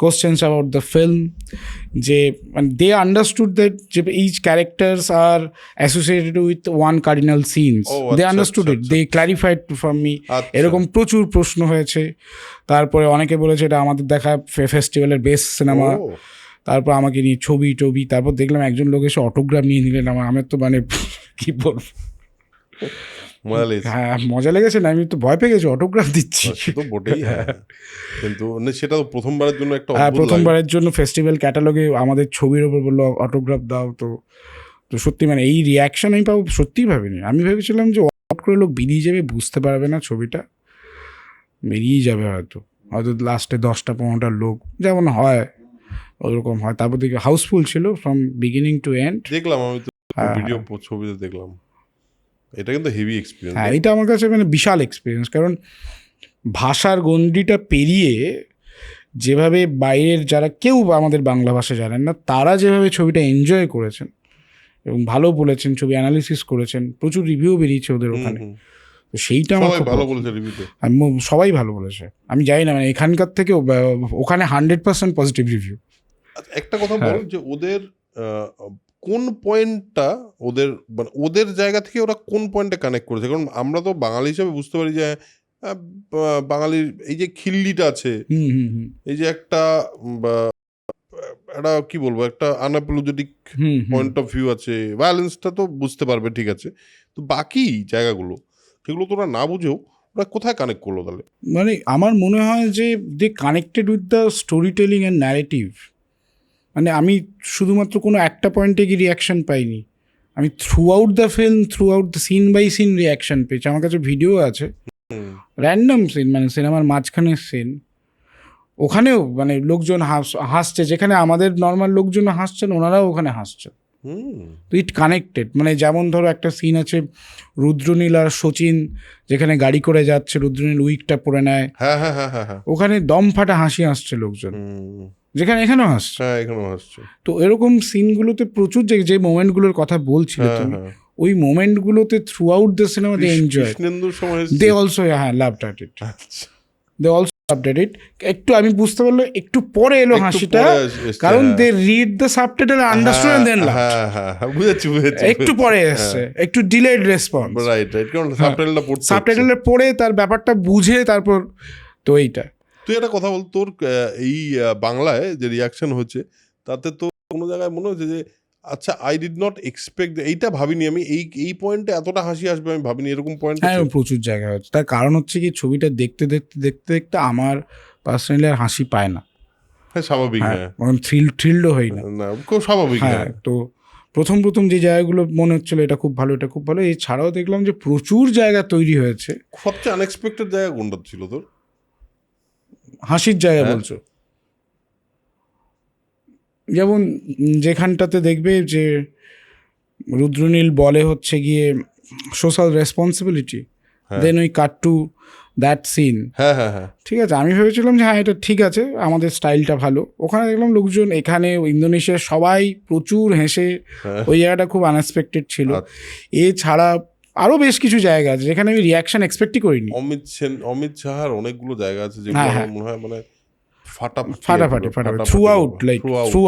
কোশ্চেন্স অ্যাবাউট দ্য ফিল্ম, যে মানে দে আন্ডারস্টুড দ্যাট যে each characters are associated with one cardinal sins, they understood it, they clarified from me. এরকম প্রচুর প্রশ্ন হয়েছে। তারপরে অনেকে বলেছে এটা আমাদের দেখা ফেস্টিভ্যালের বেস্ট সিনেমা। তারপর আমাকে নিয়ে ছবি, তারপর দেখলাম একজন লোক এসে অটোগ্রাফ নিয়ে নিলেন আমার তো মানে কী বলবো, হ্যাঁ মজা লেগেছে না, আমি তো ভয় পেয়ে গেছি, অটোগ্রাফ দিচ্ছি তো বটেই। কিন্তু সেটা তো প্রথমবারের জন্য একটা প্রথমবারের জন্য ফেস্টিভ্যাল ক্যাটালগে আমাদের ছবির ওপর বললো অটোগ্রাফ দাও। তো সত্যি মানে এই রিয়াকশন আমি পাবো সত্যিই ভাবিনি। আমি ভেবেছিলাম যে হট করে লোক বেরিয়ে যাবে, বুঝতে পারবে না ছবিটা, বেরিয়েই যাবে হয়তো লাস্টে 10-15টা লোক যেমন হয় ওরকম হয়। তারপর দেখি হাউসফুল ছিল ফ্রম বিগিনিং টু এন্ড। দেখলাম আমি তো ভিডিও ছবিতে দেখলাম, এটা কিন্তু হেভি এক্সপিরিয়েন্স। হ্যাঁ, এটা আমার কাছে মানে বিশাল এক্সপিরিয়েন্স, কারণ ভাষার গণ্ডিটা পেরিয়ে যেভাবে বাইরের যারা কেউ আমাদের বাংলা ভাষা জানেন না, তারা যেভাবে ছবিটা এনজয় করেছেন এবং ভালো বলেছেন, ছবি অ্যানালিসিস করেছেন, প্রচুর রিভিউ বেরিয়েছে ওদের ওখানে। তো সেইটা আমার ভালো বলেছে রিভিউতে, সবাই ভালো বলেছে। আমি জানি না মানে এখানকার থেকে ওখানে 100% পজিটিভ রিভিউ। একটা কথা বল যে ওদের কোন পয়েন্টটা ওদের জায়গা থেকে ওরা কোন পয়েন্টে কানেক্ট করেছে? কারণ আমরা তো বাঙালি হিসাবে বুঝতে পারি যে বাঙালির এই যে খিল্লিটা আছে, এই যে একটা কি বলবো, একটা আনঅ্যাপোলজেটিক পয়েন্ট অফ ভিউ আছে, ভায়োলেন্সটা তো বুঝতে পারবে, ঠিক আছে। তো বাকি জায়গাগুলো সেগুলো তোরা না বুঝেও ওরা কোথায় কানেক্ট করলো তাহলে? মানে আমার মনে হয় যে they connected with the storytelling and narrative. মানে আমি শুধুমাত্র কোনো একটা পয়েন্টে গিয়ে রিয়াকশান পাইনি, আমি throughout the film, throughout the scene by scene reaction পেয়েছি। আমার কাছে ভিডিও আছে, র্যান্ডম সিন, মানে সিনেমার মাঝখানের সিন, ওখানেও মানে লোকজন হাসছে, যেখানে আমাদের নর্মাল লোকজন হাসছেন, ওনারাও ওখানে হাসছেন। তো ইট কানেক্টেড। মানে যেমন ধরো একটা সিন আছে রুদ্রনীল আর শচীন যেখানে গাড়ি করে যাচ্ছে, রুদ্রনীল উইকটা পরে নেয়, ওখানে দম ফাটা হাসি আসছে লোকজন, যেখানে এখানেও হাসছে। তো এরকম সিনগুলোতে প্রচুর যে মোমেন্টগুলোর কথা বলছিলে তুমি, ওই মোমেন্টগুলোতে throughout the cinema they enjoy, they also laughed at it, they also laughed at it. একটু আমি বুঝতে পারলো একটু পরে এলো হাসিটা, কারণ they read the subtitle, understood and then laughed. বুঝেছি একটু পরে এসছে, একটু ডিলেড রেসপন্স, রাইট রাইট, কারণ সাবটাইটেলটা পড়ে তার ব্যাপারটা বুঝে তারপর। তো এইটা তুই একটা কথা বল, তোর এই বাংলায় যে রিয়াকশন হচ্ছে তাতে তো কোনো জায়গায় মনে হচ্ছে যে আচ্ছা আই ডিড নট এক্সপেক্ট, এইটা ভাবিনি আমি, এই পয়েন্টে এতটা হাসি আসবে আমি ভাবিনি, এরকম পয়েন্ট? হ্যাঁ, প্রচুর জায়গায় হচ্ছে। তার কারণ হচ্ছে কি ছবিটা দেখতে আমার পার্সোনালি আর হাসি পায় না। হ্যাঁ, স্বাভাবিক। হ্যাঁ, থ্রিলডও হই না, খুব স্বাভাবিক। হ্যাঁ, তো প্রথম যে জায়গাগুলো মনে হচ্ছিল এটা খুব ভালো, এটা খুব ভালো, এছাড়াও দেখলাম যে প্রচুর জায়গা তৈরি হয়েছে। সবচেয়ে আনএক্সপেক্টেড জায়গা কোনটা ছিল তোর? হাসির জায়গা বলছো? যেমন যেখানটাতে দেখবে যে রুদ্রনীল বলে হচ্ছে গিয়ে সোশ্যাল রেসপন্সিবিলিটি, দেন ওই কাট টু দ্যাট সিন। হ্যাঁ হ্যাঁ হ্যাঁ, ঠিক আছে। আমি ভেবেছিলাম যে হ্যাঁ এটা ঠিক আছে, আমাদের স্টাইলটা ভালো। ওখানে দেখলাম লোকজন, এখানে ইন্দোনেশিয়ার সবাই প্রচুর হেসে, ওই জায়গাটা খুব আনএক্সপেক্টেড ছিল। এছাড়া আরও বেশ কিছু জায়গা আছে যেখানে আমি রিয়াকশন এক্সপেক্টই করিনি। অমিত শাহর অনেকগুলো জায়গা আছে যেগুলো মনে হয় মানে ফাটাফাটি থ্রু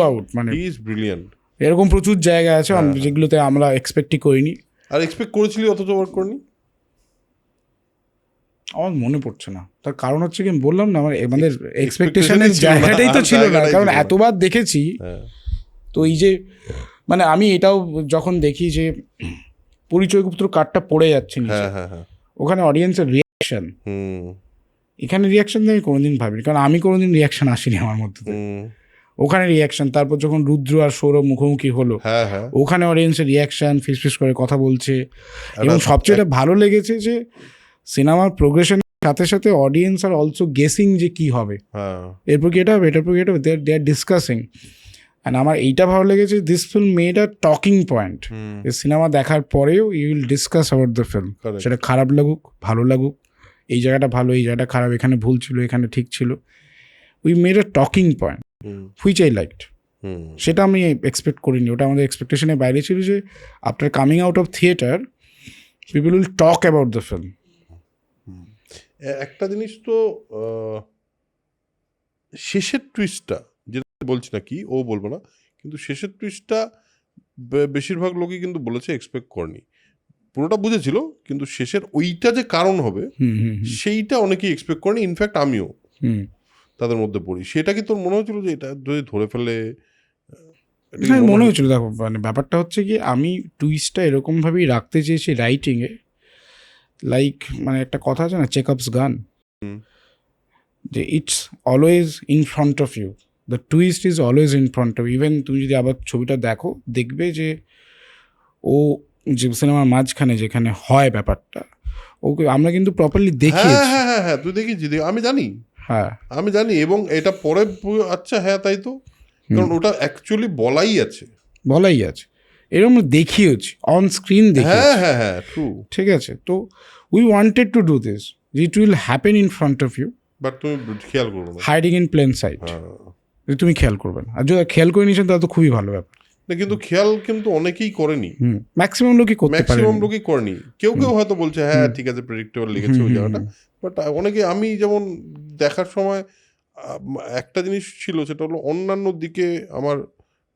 আউট, মানে হি ইজ ব্রিলিয়ান্ট। এরকম প্রচুর জায়গা আছে যেগুলোতে আমরা এক্সপেক্টই করিনি। আর এক্সপেক্ট করেছিলি অথচ ওয়ার্ক করিনি? আমার মনে পড়ছে না, তার কারণ হচ্ছে কি আমি বললাম না, আমাদের এক্সপেকটেশনের জায়গাটাই তো ছিল না, কারণ এতবার দেখেছি। তো এই যে মানে আমি এটাও যখন দেখি যে পরিচয়পত্র কার্ডটা পড়ে যাচ্ছে নিচে, ওখানে অডিয়েন্সের রিয়াকশন, এখানে রিয়াকশন আমি কোনোদিন ভাবিনি, কারণ আমি কোনোদিন রিয়াকশন আসেনি আমার মধ্যে। ওখানে রিয়াকশন, তারপর যখন রুদ্র আর সৌরভ মুখোমুখি হলো, ওখানে অডিয়েন্সের রিয়াকশন, ফিস করে কথা বলছে। এবং সবচেয়ে ভালো লেগেছে যে সিনেমার প্রোগ্রেশনের সাথে সাথে অডিয়েন্স আর অলসো গেসিং যে কি হবে, হ্যাঁ এরপর কি এটা হবে, এটার পর কি এটা হবে, দে আর ডিসকাসিং। অ্যান্ড আমার এইটা ভালো লেগেছে, this film made a talking point. এই সিনেমা দেখার পরেও you will discuss about the film, Correct. সেটা খারাপ লাগুক ভালো লাগুক, এই জায়গাটা ভালো এই জায়গাটা খারাপ, এখানে ভুল ছিল এখানে ঠিক ছিল, we made a talking point which I liked. সেটা আমি এক্সপেক্ট করিনি, ওটা আমাদের এক্সপেকটেশনের বাইরে ছিল যে after coming out of theatre people will talk about the film. একটা জিনিস তো শেষের টুইস্টটা, যেটা বলছি না কি ও বলবো না, কিন্তু শেষের টুইস্টটা বেশিরভাগ লোকই কিন্তু বলেছে এক্সপেক্ট করেনি। পুরোটা বুঝেছিল, কিন্তু শেষের ওইটা যে কারণ হবে সেইটা অনেকেই এক্সপেক্ট করেনি, ইনফ্যাক্ট আমিও তাদের মধ্যে পড়ি। সেটা কি তোর মনে হচ্ছিল যে এটা যদি ধরে ফেলে? এটা কি হ্যাঁ মনে হয়েছিল, দেখো মানে ব্যাপারটা হচ্ছে কি আমি টুইস্টটা এরকমভাবেই রাখতে চেয়েছি রাইটিংয়ে, লাইক মানে একটা কথা আছে না, চেকআপস গান, যে it's always in front of you, the twist is always in front of. Even তুমি যদি আবার ছবিটা দেখো দেখবে যে ও যে সিনেমার মাঝখানে যেখানে হয় ব্যাপারটা, ওকে আমরা কিন্তু প্রপারলি হ্যাঁ দেখিয়েছি। হ্যাঁ হ্যাঁ হ্যাঁ, তুই দেখিয়েছি, আমি জানি, হ্যাঁ আমি জানি, এবং এটা পরে আচ্ছা হ্যাঁ তাই তো, কারণ ওটা অ্যাকচুয়ালি বলাই আছে। বলাই আছে, এরকম আমরা দেখিয়েছি অন স্ক্রিন হ্যাঁ দেখিয়েছি, হ্যাঁ হ্যাঁ ট্রু। ঠিক আছে? তো we wanted to do this, it will happen in front of you, but তুমি খেয়াল করো না। হাইডিং ইন প্লেন সাইড, হ্যাঁ। তুমি খেয়াল করবে না, আর যদি খেয়াল করে নিয়েছেন তাহলে তো খুবই ভালো ব্যাপার। না, কিন্তু খেয়াল কিন্তু অনেকেই করেনি, ম্যাক্সিমাম লোকই করতে পারে। ম্যাক্সিমাম লোকই করেনি। কেউ কেউ হয়তো বলছে হ্যাঁ ঠিক আছে প্রেডিক্টেবল লিখেছে ওই জায়গাটা, বাট অনেকে, আমি যেমন দেখার সময় একটা জিনিস ছিল, সেটা হলো অন্যান্য দিকে আমার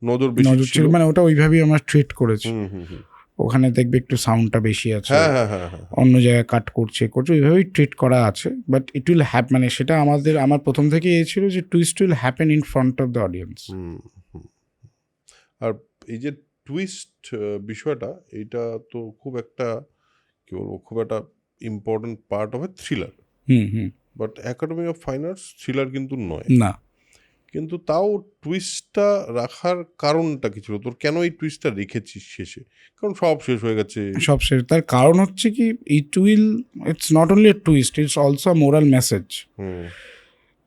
নজর বেশি নজর ছিল, ছিল। মানে ওটা ওইভাবেই আমরা ট্রিট করেছি। হুম হুম হুম। ওখানে দেখবে একটু সাউন্ডটা বেশি আছে, হ্যাঁ হ্যাঁ হ্যাঁ হ্যাঁ। অন্য জায়গায় কাট করছে ওইভাবেই ট্রিট করা আছে, বাট ইট উইল মানে সেটা আমার প্রথম থেকে এই ছিল যে twist will happen in front of the audience. আর এই যে টুইস্ট বিষয়টা, এইটা তো খুব একটা কি বলবো, খুব একটা important part of A thriller, but academy of Fine arts thriller কিন্তু নয়। না, কিন্তু তাও টুইস্টটা রাখার কারণটা কি ছিল তোর? কেন এই টুইস্টটা রেখেছিস শেষে? কারণ সব শেষ হয়ে গেছে। সব শেষ, তার কারণ হচ্ছে কি it's not only a twist, it's also moral message.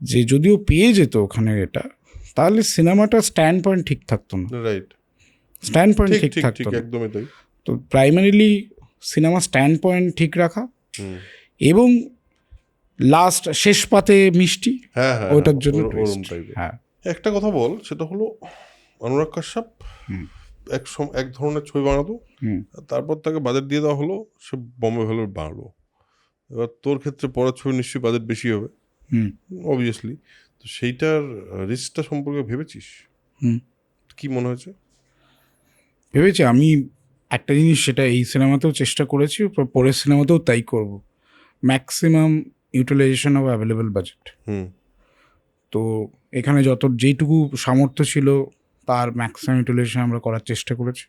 যে যদিও পেয়ে যেত ওখানে এটা, তাহলে সিনেমাটা স্ট্যান্ড পয়েন্ট ঠিক থাকতো না, রাইট, স্ট্যান্ড পয়েন্ট ঠিক ঠিক ঠিক থাকতো ঠিক, না। একদমই তাই। তো প্রাইমারিলি সিনেমা স্ট্যান্ড পয়েন্ট ঠিক রাখা, এবং লাস্ট শেষ পাতে মিষ্টি, হ্যাঁ হ্যাঁ, ওটার জন্য ওরম twist। টাইপের। হ্যাঁ একটা কথা বল, সেটা হলো অনুরাগ কাশ্যপ এক ধরনের ছবি বানাতো, তারপর তাকে বাজেট দিয়ে দেওয়া হলো, সে বম্বে ভেলভেট বানালো। এবার তোর ক্ষেত্রে পরের ছবি নিশ্চয়ই বাজেট বেশি হবে অবভিয়াসলি, তো সেইটার রিস্কটা সম্পর্কে ভেবেছিস? কি মনে হয়েছে? ভেবেছি আমি একটা জিনিস, সেটা এই সিনেমাতেও চেষ্টা করেছি, পরের সিনেমাতেও তাই করব, maximum utilisation of available budget. তো এখানে যেইটুকু সামর্থ্য ছিল তার ম্যাক্সিমাম ইউটিলাইজেশন আমরা করার চেষ্টা করেছি।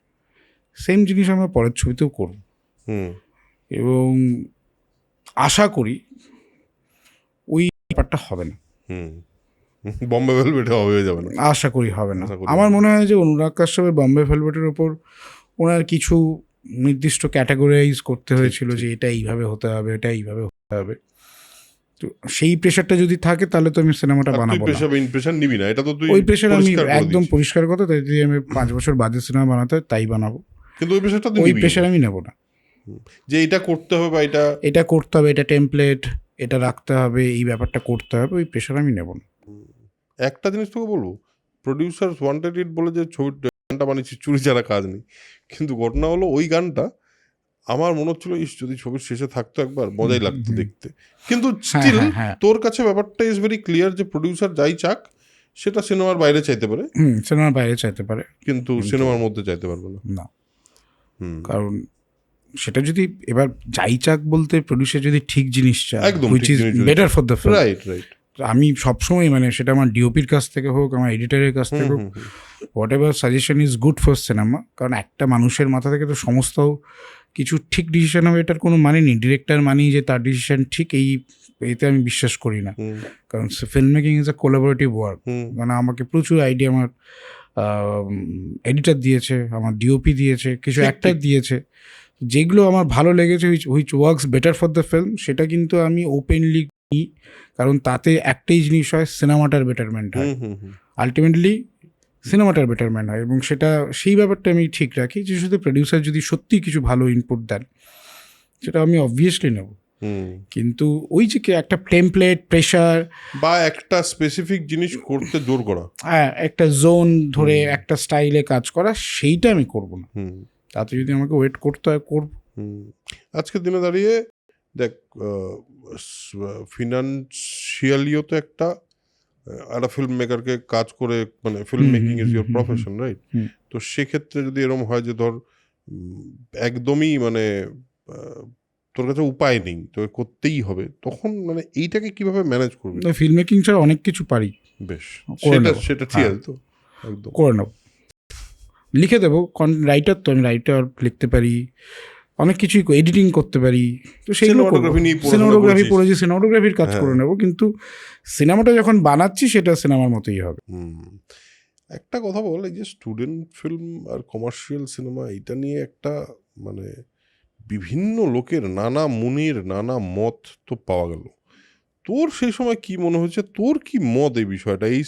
সেম জিনিস আমরা পরের ছবিতেও করব, এবং আশা করি ওই ব্যাপারটা হবে না। বম্বে ভেলভেট হয়ে যাবে না, আশা করি হবে না। আশা করি আমার হবে না। মনে হয় যে অনুরাগ কাশ্যপের বম্বে ভেলভেটের ওপর ওনার কিছু নির্দিষ্ট ক্যাটাগরাইজ করতে হয়েছিল, যে এটা এইভাবে হতে হবে, এটা এইভাবে হতে হবে। তো সেই প্রেশারটা যদি থাকে তাহলে তো আমি সিনেমাটা আর তুই বানাবো না। প্রেশার নিবি না, এটা তো তুই ওই প্রেশার আমি পরিষ্কার করে একদম দিয়েছিস। পরিষ্কার কথা, তাই যদি আমি 5 বছর বাদে সিনেমা বানাতে হয় তাই বানাবো, কিন্তু ওই প্রেশারটা তুই ওই নিবি না। প্রেশার আমি নেব না, যে এটা করতে হবে বা এটা করতে হবে, এটা টেমপ্লেট, এটা রাখতে হবে, এই ব্যাপারটা করতে হবে, ওই প্রেশার আমি নেব না। একটা জিনিস তোকে বলবো, প্রডিউসার ওয়ান্টেড ইট বলে যে ছবির গানটা বানিয়েছি, চুরি ছাড়া কাজ নেই, কিন্তু ঘটনা হলো ওই গানটা আমার মনে হচ্ছিল যদি ছবির শেষে থাকতো একবার মজাই লাগতো দেখতে, কিন্তু স্টিল হ্যাঁ। তোর কাছে ব্যাপারটা ইজ ভেরি ক্লিয়ার যে প্রডিউসার যাই চাক সেটা সিনেমার বাইরে চাইতে পারে, সিনেমার বাইরে চাইতে পারে, কিন্তু সিনেমার মধ্যে চাইতে পারবে না। না, কারণ সেটা যদি এবার যাই চাক বলতে প্রডিউসার যদি ঠিক জিনিস চায়, একদম হুইচ ঠিক ইজ জিনিস যদি better for the film. Right right. আমি সবসময় মানে সেটা আমার ডিওপির কাছ থেকে হোক, আমার এডিটারের কাছ থেকে হোক, what ever suggestion is good for cinema. কারণ একটা মানুষের মাথা থেকে তো সমস্ত কিছু ঠিক ডিসিশন হবে এটার কোনো মানে নেই। ডিরেক্টর মানি যে তার ডিসিশন ঠিক, এতে আমি বিশ্বাস করি না। কারণ film making is a collaborative work. মানে আমাকে প্রচুর আইডিয়া আমার এডিটার দিয়েছে, আমার ডিওপি দিয়েছে, কিছু অ্যাক্টার দিয়েছে। যেগুলো আমার ভালো লেগেছে which works better for the film, সেটা কিন্তু আমি ওপেনলি নিই, কারণ তাতে একটাই জিনিস হয়, সিনেমাটার বেটারমেন্ট হয়। আলটিমেটলি সিনেমাটার বেটারমেন্ট হয়, এবং সেটা সেই ব্যাপারটা আমি ঠিক রাখি যে শুধু প্রডিউসার যদি সত্যি কিছু ভালো ইনপুট দেন সেটা আমি অবভিয়াসলি নেব। কিন্তু ওই যে কি একটা টেমপ্লেট প্রেশার বা একটা স্পেসিফিক জিনিস করতে জোর করা, হ্যাঁ, একটা জোন ধরে একটা স্টাইলে কাজ করা, সেইটা আমি করব না। তাতে যদি আমাকে ওয়েট করতে হয় করব। আজকের দিনে দাঁড়িয়ে দেখ, ফিনান্সিয়ালিও তো একটা ফিল্ম মেকারকে কাজ করে, মানে film making is your profession, right? তো সেক্ষেত্রে যদি এরকম হয় যে ধর একদমই মানে তোর কাছে উপায় নেই, তোকে করতেই হবে, তখন মানে এইটাকে কিভাবে ম্যানেজ করবি? ফিল্ম মেকিং ছাড়া অনেক কিছু পারি, বেশ, করে নেব। সেটা ঠিক আছে তো, একদম করে নেব, লিখে দেবো। রাইটার তো আমি রাইটার লিখতে পারি, অনেক কিছুই এডিটিং করতে পারি, তো সেইগুলো সিনেমাটোগ্রাফি পড়েছি, সিনেমাটোগ্রাফির কাজ করে নেব। কিন্তু সিনেমাটা যখন বানাচ্ছি সেটা সিনেমার মতোই হবে। একটা কথা বল, এই যে স্টুডেন্ট ফিল্ম আর কমার্শিয়াল সিনেমা, এটা নিয়ে একটা মানে বিভিন্ন লোকের নানা মুনির নানা মত তো পাওয়া গেল। তোর সেই সময় কি মনে হচ্ছে, তোর কি মত এই বিষয়টা, এই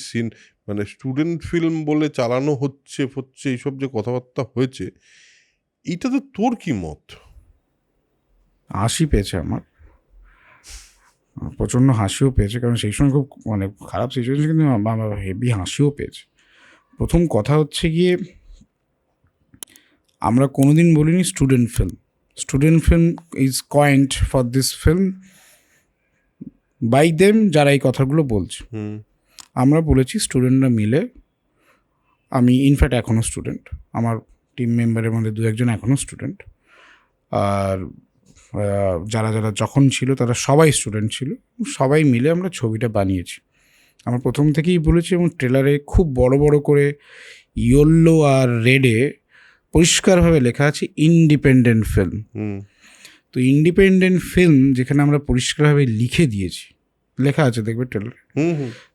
মানে স্টুডেন্ট ফিল্ম বলে চালানো হচ্ছে এইসব যে কথাবার্তা হয়েছে, এইটাতে তোর কি মত? হাসি পেয়েছে আমার, প্রচণ্ড হাসিও পেয়েছে, কারণ সেই সময় খুব মানে খারাপ সিচুয়েশন, কিন্তু আমার হেভি হাসিও পেয়েছে। প্রথম কথা হচ্ছে গিয়ে, আমরা কোনোদিন বলিনি student film. Student film is coined for this film by them, যারা এই কথাগুলো বলছে। আমরা বলেছি স্টুডেন্টরা মিলে, আমি ইনফ্যাক্ট এখনও স্টুডেন্ট, আমার টিম মেম্বারের মধ্যে 2-1 এখনও স্টুডেন্ট, আর যারা যারা যখন ছিল তারা সবাই স্টুডেন্ট ছিল, সবাই মিলে আমরা ছবিটা বানিয়েছি। আমরা প্রথম থেকেই বলেছি, এবং ট্রেলারে খুব বড় বড় করে ইয়েলো আর রেডে পরিষ্কারভাবে লেখা আছে ইন্ডিপেন্ডেন্ট ফিল্ম। তো ইন্ডিপেন্ডেন্ট ফিল্ম যেখানে আমরা পরিষ্কারভাবে লিখে দিয়েছি, লেখা আছে দেখবে ট্রেলারে,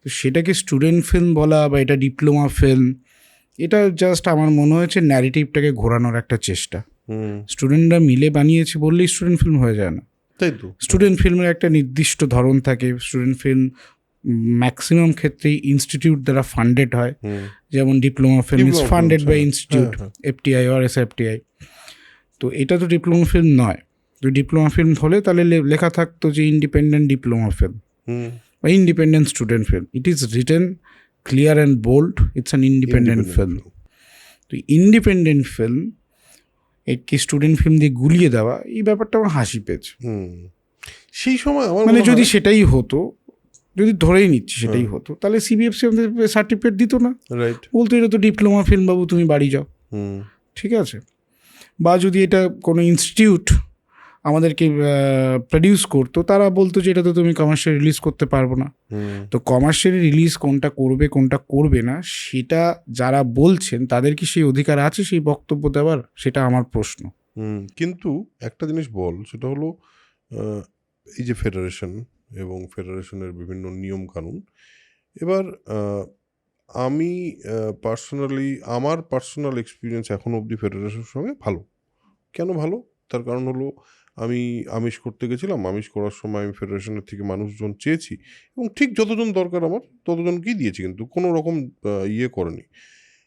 তো সেটাকে স্টুডেন্ট ফিল্ম বলা বা এটা ডিপ্লোমা ফিল্ম, এটা জাস্ট আমার মনে হয়েছে ন্যারেটিভটাকে ঘোরানোর একটা চেষ্টা। স্টুডেন্টরা মিলে বানিয়েছে বললেই স্টুডেন্ট ফিল্ম হয়ে যায় না, তাই তো? স্টুডেন্ট ফিল্মের একটা নির্দিষ্ট ধরন থাকে। স্টুডেন্ট ফিল্ম ম্যাক্সিমাম ক্ষেত্রেই ইনস্টিটিউট দ্বারা ফান্ডেড হয়, যেমন diploma film is funded by institute, FTI or SFTI। তো এটা তো ডিপ্লোমা ফিল্ম নয়। তো ডিপ্লোমা ফিল্ম হলে তাহলে লেখা থাকতো যে ইন্ডিপেন্ডেন্ট ডিপ্লোমা ফিল্ম বা independent student film. It is written clear and bold, it's an independent film. তো ইন্ডিপেন্ডেন্ট ফিল্ম একে স্টুডেন্ট ফিল্ম দিয়ে গুলিয়ে দেওয়া, এই ব্যাপারটা আমার হাসি পেয়েছে। সেই সময় মানে যদি সেটাই হতো, যদি ধরেই নিচ্ছি সেটাই হতো, তাহলে CBFC আমাদের সার্টিফিকেট দিত না, বলতো এটা তো ডিপ্লোমা ফিল্ম বাবু, তুমি বাড়ি যাও, ঠিক আছে? বা যদি এটা কোনো ইনস্টিটিউট আমাদেরকে প্রডিউস করতো, তারা বলতো যে এটা তো তুমি কমার্শিয়াল রিলিজ করতে পারবো না। তো কমার্শিয়ালি রিলিজ কোনটা করবে কোনটা করবে না, সেটা যারা বলছেন তাদের কি সেই অধিকার আছে সেই বক্তব্য দেওয়ার, সেটা আমার প্রশ্ন। কিন্তু একটা জিনিস বল, সেটা হলো এই যে ফেডারেশন এবং ফেডারেশনের বিভিন্ন নিয়ম কানুন, এবার আমি পার্সোনালি, আমার পার্সোনাল এক্সপিরিয়েন্স এখন অবধি ফেডারেশনের সঙ্গে ভালো। কেন ভালো? তার কারণ হলো, আমি আমিষ করতে গেছিলাম, আমিষ করার সময় আমি ফেডারেশনের থেকে মানুষজন চেয়েছি, এবং ঠিক যতজন দরকার আমার ততজনকেই দিয়েছি, কিন্তু কোনো রকম ইয়ে করেনি।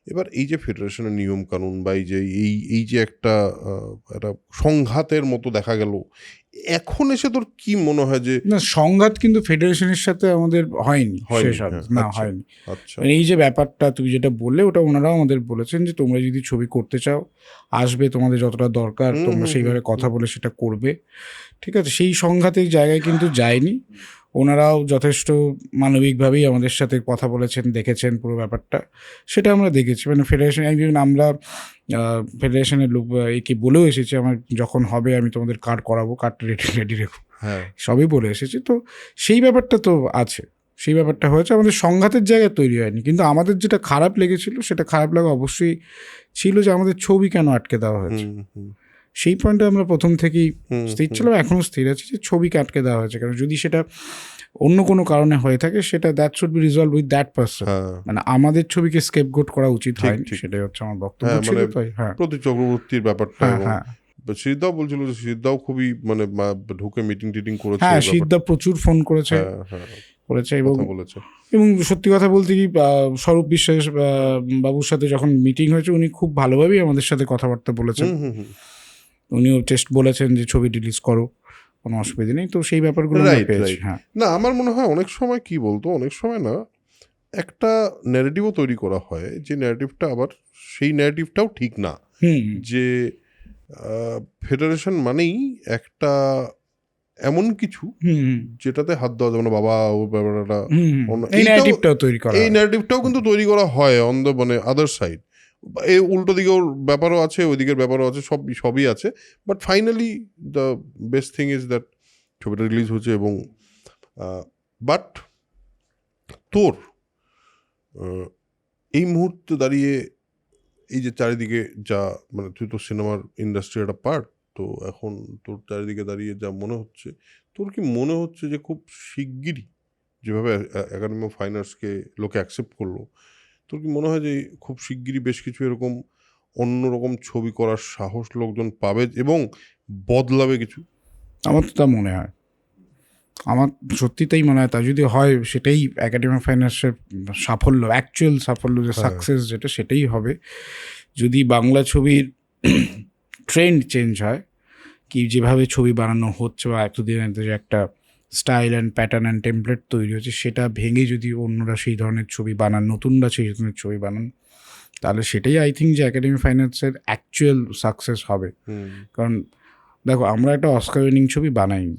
এবার এই যে ফেডারেশনের নিয়ম কানুন বা এই যে একটা সংঘাতের মতো দেখা গেল, এখন এসে তোর কি মনে হয় যে না, সংঘাত কিন্তু ফেডারেশনের সাথে আমাদের হয়নি, না হয়নি। আচ্ছা, এই যে ব্যাপারটা তুই যেটা বললে, ওটা ওনারাও আমাদের বলেছেন যে তোমরা যদি ছবি করতে চাও আসবে, তোমাদের যতটা দরকার তোমরা সেইভাবে কথা বলে সেটা করবে, ঠিক আছে? সেই সংঘাতের জায়গায় কিন্তু যায়নি। ওনারাও যথেষ্ট মানবিকভাবেই আমাদের সাথে কথা বলেছেন, দেখেছেন পুরো ব্যাপারটা, সেটা আমরা দেখেছি। মানে ফেডারেশন, আমরা ফেডারেশনের লোক একে বলেও এসেছি, আমার যখন হবে আমি তোমাদের কার্ড করাবো, কার্ডটা রেডি রেখো, সবই বলে এসেছি। তো সেই ব্যাপারটা তো আছে, সেই ব্যাপারটা হয়েছে, আমাদের সংঘাতের জায়গায় তৈরি হয়নি। কিন্তু আমাদের যেটা খারাপ লেগেছিল, সেটা খারাপ লাগা অবশ্যই ছিল যে আমাদের ছবি কেন আটকে দেওয়া হয়েছে। সেই পয়েন্টে আমরা প্রথম থেকেই স্থির ছিলাম, এখনও স্থির আছে যে ছবিকে আটকে দেওয়া হয়েছে। কারণ যদি সেটা অন্য কোনো কারণে হয়ে থাকে, সেটা that should be resolve with that person. মানে আমাদের ছবিকে স্কেপগোট করা উচিত হয়নি, সেটাই হচ্ছে আমার বক্তব্য ছিল। তাই প্রতি চক্রবর্তীর ব্যাপারটা সিদ্ধাও বলছিল যে সিদ্ধাও খুবই মানে ঢুকে মিটিং টিটিং করেছে, হ্যাঁ, এই ব্যাপারটা। সিদ্ধা প্রচুর ফোন করেছে হ্যাঁ, এবং কথা বলেছে। এবং সত্যি কথা বলতে কি স্বরূপ বিশ্বাস বাবুর সাথে যখন মিটিং হয়েছে উনি খুব ভালোভাবেই আমাদের সাথে কথাবার্তা বলেছেন। উনিও টেস্ট বলেছেন যে ছবি রিলিজ করো, কোনো অসুবিধা নেই। তো সেই ব্যাপারগুলো আমরা রাইট পেয়েছি। রাইট। হ্যাঁ, না, আমার মনে হয় অনেক সময় কি বলতো, অনেক সময় না একটা ন্যারেটিভও তৈরি করা হয় যে ন্যারেটিভটা আবার সেই ন্যারেটিভটাও ঠিক না, যে ফেডারেশন মানেই একটা এমন কিছু যেটাতে হাত দেওয়া যাবে না, বাবা ও ব্যাপারটা। এই ন্যারেটিভটাও তৈরি করা এই হয়। ন্যারেটিভটাও কিন্তু তৈরি করা হয় অন দ্য মানে আদার সাইড। এই উল্টো দিকেও ব্যাপারও আছে, ওই দিকের ব্যাপারও আছে, সবই আছে। But finally the best thing is that ছবিটা রিলিজ হয়েছে। এবং বাট তোর এই মুহূর্তে দাঁড়িয়ে এই যে চারিদিকে যা মানে, তুই তো সিনেমার ইন্ডাস্ট্রির একটা পার্ট, তো এখন তোর চারিদিকে দাঁড়িয়ে যা মনে হচ্ছে, তোর কি মনে হচ্ছে যে খুব শিগগিরই যেভাবে একাডেমি অফ ফাইন আর্টসকে লোকে অ্যাকসেপ্ট করলো, তোর কি মনে হয় যে খুব শিগগিরই বেশ কিছু এরকম অন্যরকম ছবি করার সাহস লোকজন পাবে এবং বদলাবে কিছু? আমার তো তা মনে হয়, আমার সত্যি তাই মনে হয়। তা যদি হয় সেটাই একাডেমি অফ ফাইন আর্টসের সাফল্য, অ্যাকচুয়াল সাফল্য, যে সাকসেস যেটা, সেটাই হবে। যদি বাংলা ছবির ট্রেন্ড চেঞ্জ হয়, কি যেভাবে ছবি বানানো হচ্ছে বা এতদিনের যে একটা style and pattern and template তৈরি হচ্ছে, সেটা ভেঙে যদি অন্যরা সেই ধরনের ছবি বানান, নতুনরা সেই ধরনের ছবি বানান, তাহলে সেটাই আই থিঙ্ক যে একাডেমি ফাইন্যান্সের অ্যাকচুয়াল সাকসেস হবে। কারণ দেখো, আমরা একটা অস্কার উইনিং ছবি বানাইনি,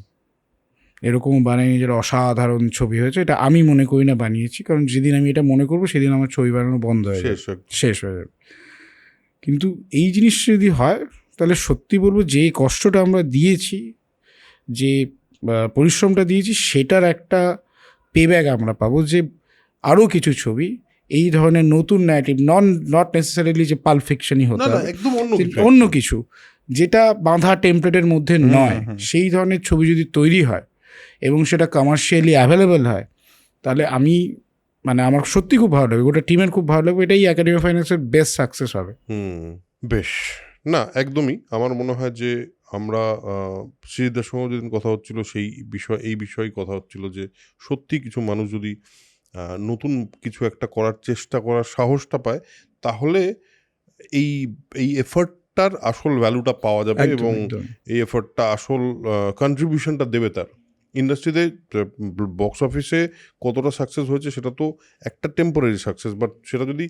এরকমও বানাইনি যেটা অসাধারণ ছবি হয়েছে, এটা আমি মনে করি না বানিয়েছি। কারণ যেদিন আমি এটা মনে করবো সেদিন আমার ছবি বানানো বন্ধ হয়ে যাবে, শেষ হয়ে যাবে। কিন্তু এই জিনিসটা যদি হয়, তাহলে সত্যি বলবো যে কষ্টটা আমরা দিয়েছি, যে পরিশ্রমটা দিয়েছি, সেটার একটা পেব্যাক আমরা পাবো। যে আরও কিছু ছবি এই ধরনের নতুন ন্যারেটিভ, নট নেসেসারিলি যে পাল্প ফিকশনই হতে হবে, একদম অন্য কিছু যেটা বাঁধা টেমপ্লেটের মধ্যে নয়, সেই ধরনের ছবি যদি তৈরি হয় এবং সেটা কমার্শিয়ালি অ্যাভেলেবেল হয়, তাহলে আমি মানে আমার সত্যি খুব ভালো লাগবে, গোটা টিমের খুব ভালো লাগবে। এটাই একাডেমি অফ ফাইন্যান্সের বেস্ট সাকসেস হবে। বেশ, না একদমই। আমার মনে হয় যে আমরা শ্রীদের সঙ্গে যেদিন কথা হচ্ছিল এই বিষয়েই কথা হচ্ছিল যে সত্যি কিছু মানুষ যদি নতুন কিছু একটা করার চেষ্টা করার সাহসটা পায়, তাহলে এই এই এফর্টটার আসল ভ্যালুটা পাওয়া যাবে এবং এই এফর্টটা আসল কন্ট্রিবিউশনটা দেবে তার ইন্ডাস্ট্রিতে। বক্স অফিসে কতটা সাকসেস হয়েছে সেটা তো একটা টেম্পোরারি সাকসেস, বাট সেটা যদি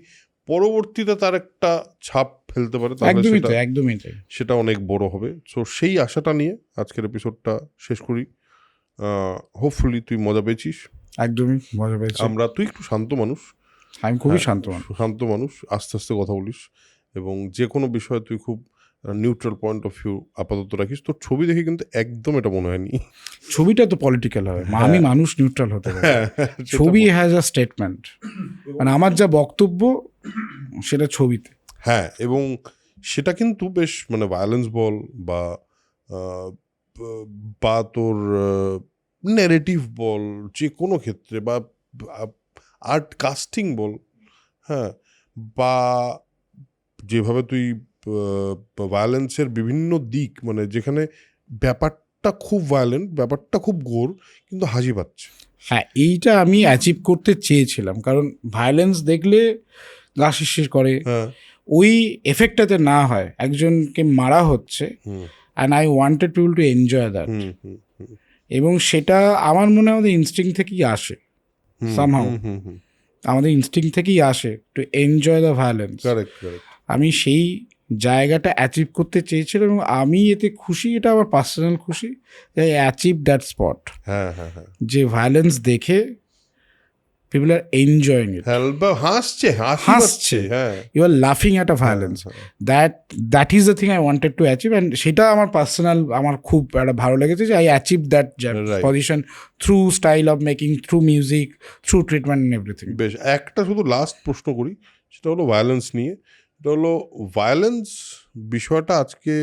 পরবর্তীতে তার একটা ছাপ ফেলতে পারে তাহলে সেটা অনেক বড় হবে। সো সেই আশাটা নিয়ে আজকের এপিসোডটা শেষ করি। হোপফুলি তুই মজা পেয়েছিস। একদমই মজা পেয়েছি আমরা। তুই একটু শান্ত মানুষ, আমি খুবই শান্ত মানুষ, আস্তে আস্তে কথা বলিস এবং যে কোনো বিষয়ে তুই খুব নিউট্রাল পয়েন্ট অফ ভিউ আপাতত রাখিস। তোর ছবি দেখে কিন্তু একদম এটা মনে হয়নি ছবিটা তো পলিটিক্যাল হবে। আমি মানুষ নিউট্রাল হতে পারি, ছবি হ্যাজ আ স্টেটমেন্ট, মানে আমার যা বক্তব্য সেটা ছবিতে। হ্যাঁ, এবং সেটা কিন্তু বেশ মানে ভায়োলেন্স বল বা তোর ন্যারেটিভ বল, যে কোনো ক্ষেত্রে, বা আর্ট কাস্টিং বল, হ্যাঁ, বা যেভাবে তুই ভায়োলেন্সের বিভিন্ন দিক, মানে যেখানে ব্যাপারটা খুব ভায়োলেন্ট, ব্যাপারটা খুব গোর, কিন্তু হাসি পাচ্ছে। হ্যাঁ, এইটা আমি অ্যাচিভ করতে চেয়েছিলাম, কারণ ভায়োলেন্স দেখলে গা শিরশির করে, ওই এফেক্টটাতে না হয় একজনকে মারা হচ্ছে, and I wanted people to enjoy that. এবং সেটা আমার মনে হয় আমাদের ইনস্টিংক্ট থেকেই আসে, সামহাউ আমাদের ইনস্টিংক্ট থেকেই আসে টু এনজয় দ্য ভায়োলেন্স। আমি সেই জায়গাটা অ্যাচিভ করতে চেয়েছিলাম এবং আমি এতে খুশি, এটা আমার পার্সোনাল খুশি, অ্যাচিভ দ্যাট স্পট। যে ভায়োলেন্স দেখে পিপল আর এনজয়িং ইট, হাসছে, ইউ আর লাফিং at a violence, that is the thing I wanted to achieve. And সেটা আমার পার্সোনাল, আমার খুব একটা ভালো লেগেছে যে I achieve that position through style of making, through music, through treatment and everything. বেশ, একটা শুধু লাস্ট প্রশ্ন করি, সেটা হলো ভায়োলেন্স নিয়ে। এটা হলো ভায়োলেন্স বিষয়টা আজকে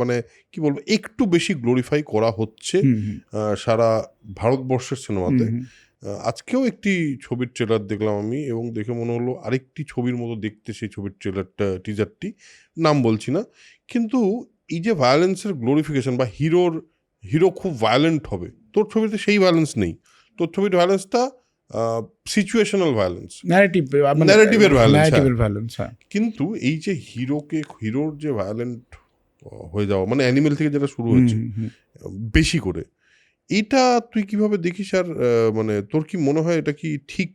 মানে কি বলবো, একটু বেশি গ্লোরিফাই করা হচ্ছে সারা ভারতবর্ষের সিনেমাতে। আজকেও একটি ছবির ট্রেলার দেখলাম আমি, এবং দেখে মনে হলো আরেকটি ছবির মতো দেখতে সেই ছবির ট্রেলারটা, টিজারটি, নাম বলছি না। কিন্তু এই যে ভায়োলেন্সের গ্লোরিফিকেশন বা হিরো খুব ভায়োলেন্ট হবে, তোর ছবিতে সেই ভায়োলেন্স নেই। তোর ছবির ভায়োলেন্সটা সিচুয়েশনাল ভায়োলেন্স, Narrative-এর violence, হ্যাঁ। ভায়োলেন্স, হ্যাঁ। কিন্তু এই যে হিরোর যে ভায়োলেন্ট হয়ে যাওয়া, মানে অ্যানিমেল থেকে যেটা শুরু হয়েছে বেশি করে, এটা তুই কিভাবে দেখিস? আর মানে তোর কি মনে হয় এটা কি ঠিক?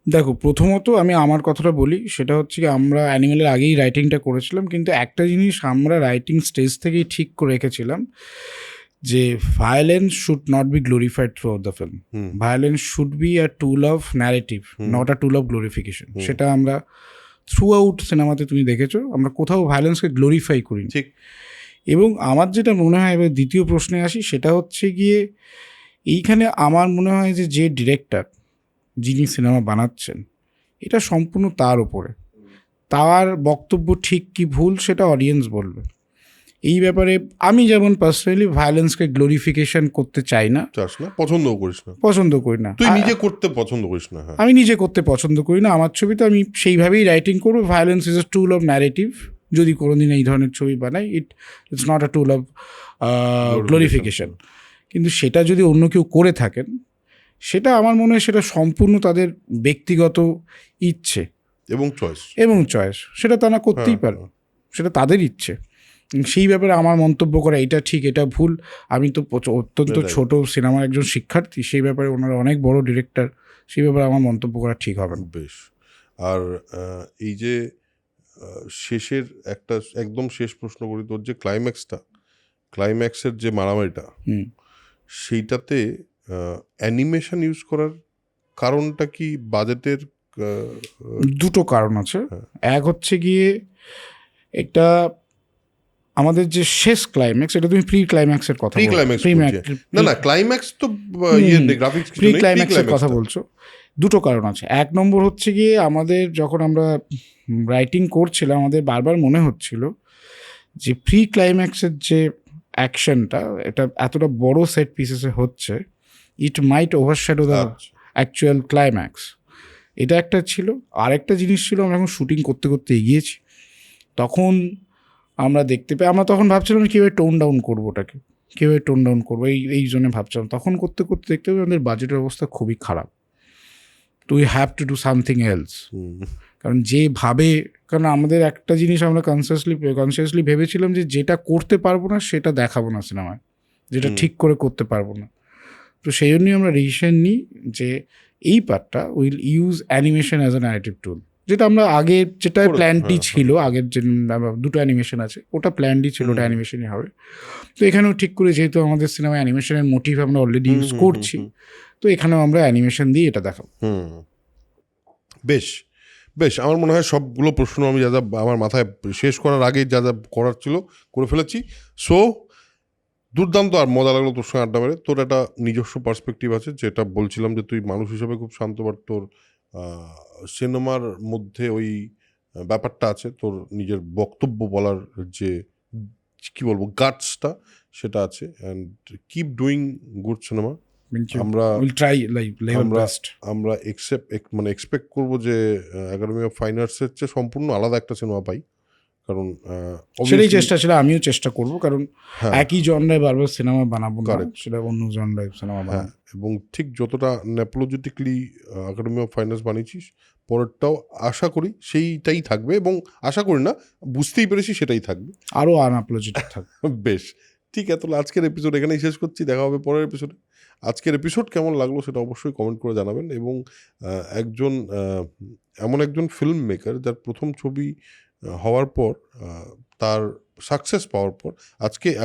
দেখো, প্রথমত আমি আমার কথাটা বলি, সেটা হচ্ছে কি, আমরা অ্যানিমেলের আগেই রাইটিংটা করেছিলাম, কিন্তু একটা জিনিস আমরা রাইটিং স্টেজ থেকেই ঠিক করে রেখেছিলাম যে violence should not be glorified throughout the film. Violence should be a tool of narrative, not a tool of glorification. সেটা আমরা থ্রু আউট সিনেমাতে তুমি দেখেছো, আমরা কোথাও ভায়োলেন্সকে গ্লোরিফাই করি। ঠিক। এবং আমার যেটা মনে হয়, এবার দ্বিতীয় প্রশ্নে আসি, সেটা হচ্ছে গিয়ে এইখানে আমার মনে হয় যে ডিরেক্টর যিনি সিনেমা বানাচ্ছেন, এটা সম্পূর্ণ তার উপরে। তার বক্তব্য ঠিক কি ভুল সেটা অডিয়েন্স বলবে। এই ব্যাপারে আমি যেমন পার্সোনালি ভায়োলেন্সকে গ্লোরিফিকেশন করতে চাই না, চাস না, পছন্দও করিস না, পছন্দ করি না। তুই নিজে করতে পছন্দ করিস না। হ্যাঁ, আমি নিজে করতে পছন্দ করি না। আমার ছবিতে আমি সেইভাবেই রাইটিং করবো, violence is a tool of narrative. যদি কোনোদিন এই ধরনের ছবি বানাই, it's not a tool of glorification. কিন্তু সেটা যদি অন্য কেউ করে থাকেন, সেটা আমার মনে হয় সেটা সম্পূর্ণ তাদের ব্যক্তিগত ইচ্ছে এবং চয়েস। সেটা তারা করতেই পারে, সেটা তাদের ইচ্ছে। সেই ব্যাপারে আমার মন্তব্য করা এটা ঠিক এটা ভুল, আমি তো অত্যন্ত ছোট সিনেমার একজন শিক্ষার্থী, সেই ব্যাপারে ওনারা অনেক বড় ডিরেক্টর, সেই ব্যাপারে আমার মন্তব্য করা ঠিক হবে না। বেশ। আর এই যে শেষের একটা একদম শেষ প্রশ্ন করি, তোর যে ক্লাইম্যাক্সের যে মারামারিটা, সেইটাতে অ্যানিমেশন ইউজ করার কারণটা কি? বাজেটের দুটো কারণ আছে। এক হচ্ছে গিয়ে একটা আমাদের যে শেষ ক্লাইম্যাক্স, এটা তুমি প্রি ক্লাইম্যাক্সের কথা ক্লাইম্যাক্স তো গ্রাফিক্স প্রি ক্লাইম্যাক্সের কথা বলছো। দুটো কারণ আছে। এক নম্বর হচ্ছে গিয়ে আমাদের যখন আমরা রাইটিং করছিলাম, আমাদের বারবার মনে হচ্ছিল যে প্রি ক্লাইম্যাক্সের যে অ্যাকশনটা, এটা এতটা বড় সেট পিসেসে হচ্ছে, ইট মাইট ওভারশ্যাডো দ্য অ্যাকচুয়াল ক্লাইম্যাক্স। এটা একটা ছিল। আরেকটা জিনিস ছিল, আমরা এখন শুটিং করতে করতে এগিয়েছি, তখন আমরা দেখতে পাই, আমরা তখন ভাবছিলাম কীভাবে টোন ডাউন করবো ওটাকে, কীভাবে টোন ডাউন করবো, এই জন্য ভাবছিলাম। তখন করতে করতে দেখতে পাই আমাদের বাজেটের অবস্থা খুবই খারাপ। তো we have to do something else. কারণ কারণ আমাদের একটা জিনিস আমরা কনসিয়াসলি ভেবেছিলাম যে যেটা করতে পারবো না সেটা দেখাবো না সিনেমায়, যেটা ঠিক করে করতে পারবো না। তো সেই জন্যই আমরা ডিসিশন নিই যে এই পার্টটা will use animation as a narrative tool, যেটা আমরা আগে যেটা প্ল্যানটি ছিল, আগের যে দুটো অ্যানিমেশন আছে ওটা প্ল্যানটি ছিল, ওটা অ্যানিমেশনই হবে। তো এখানেও ঠিক করে, যেহেতু আমাদের সিনেমায় অ্যানিমেশনের মোটিভ আমরা অলরেডি ইউজ করছি, তো এখানেও আমরা অ্যানিমেশন দিয়ে এটা দেখাবো। বেশ, আমার মনে হয় সবগুলো প্রশ্ন আমি যা আমার মাথায় শেষ করার আগে যা করার ছিল করে ফেলেছি। সো দুর্দান্ত, আর মজা লাগলো তোর সঙ্গে আড্ডা মেরে। তোর একটা নিজস্ব পার্সপেক্টিভ আছে, যেটা বলছিলাম যে তুই মানুষ হিসেবে খুব শান্ত, বাট তোর সিনেমার মধ্যে ওই ব্যাপারটা আছে, তোর নিজের বক্তব্য বলার যে কি বলবো গাটসটা, সেটা আছে। And keep doing good cinema. আমরা এক্সপেক্ট করবো যে একাডেমি অফ ফাইন আর্টসের চেয়ে সম্পূর্ণ আলাদা একটা সিনেমা পাই, কারণ সেটাই চেষ্টা ছিল, আমিও চেষ্টা করবো, কারণ একই জনরায় বারবার সিনেমা বানাবো না, সেটা অন্য জনরায় সিনেমা বানাবো। এবং ঠিক যতটা ন্যাপোলজিটিকলি একাডেমি অফ ফাইন আর্টস বানিয়েছিস, পরেরটাও আশা করি সেইটাই থাকবে, এবং আশা করি না, বুঝতেই পেরেছি সেটাই থাকবে, আরও আনঅ্যাপোলজেটিক থাকবে। বেশ, ঠিক আছে। আজকের এপিসোড এখানেই শেষ করছি, দেখা হবে পরের এপিসোডে। আজকের এপিসোড কেমন লাগলো সেটা অবশ্যই কমেন্ট করে জানাবেন। এবং এমন একজন ফিল্ম মেকার, যার প্রথম ছবি হওয়ার পর, তার সাকসেস পাওয়ার পর,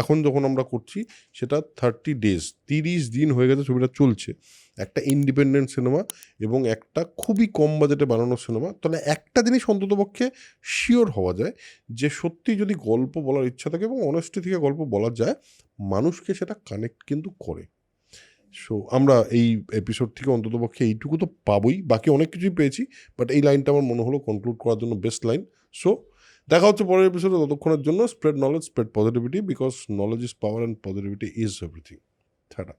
এখন যখন আমরা করছি সেটা 30 days 30 দিন হয়ে গেছে ছবিটা চলছে, একটা ইন্ডিপেন্ডেন্ট সিনেমা এবং একটা খুবই কম বাজেটে বানানো সিনেমা। তাহলে একটা জিনিস অন্ততপক্ষে শিওর হওয়া যায় যে সত্যি যদি গল্প বলার ইচ্ছা থাকে এবং অনেস্টি থেকে গল্প বলা যায়, মানুষকে সেটা কানেক্ট কিন্তু করে। সো আমরা এই এপিসোড থেকে অন্ততপক্ষে এইটুকু তো পাবোই, বাকি অনেক কিছুই পেয়েছি, বাট এই লাইনটা আমার মনে হলো কনক্লুড করার জন্য বেস্ট লাইন। সো দেখা হচ্ছে পরের এপিসোডে, ততক্ষণের জন্য spread knowledge, spread positivity, because knowledge is power and positivity is everything. Tata.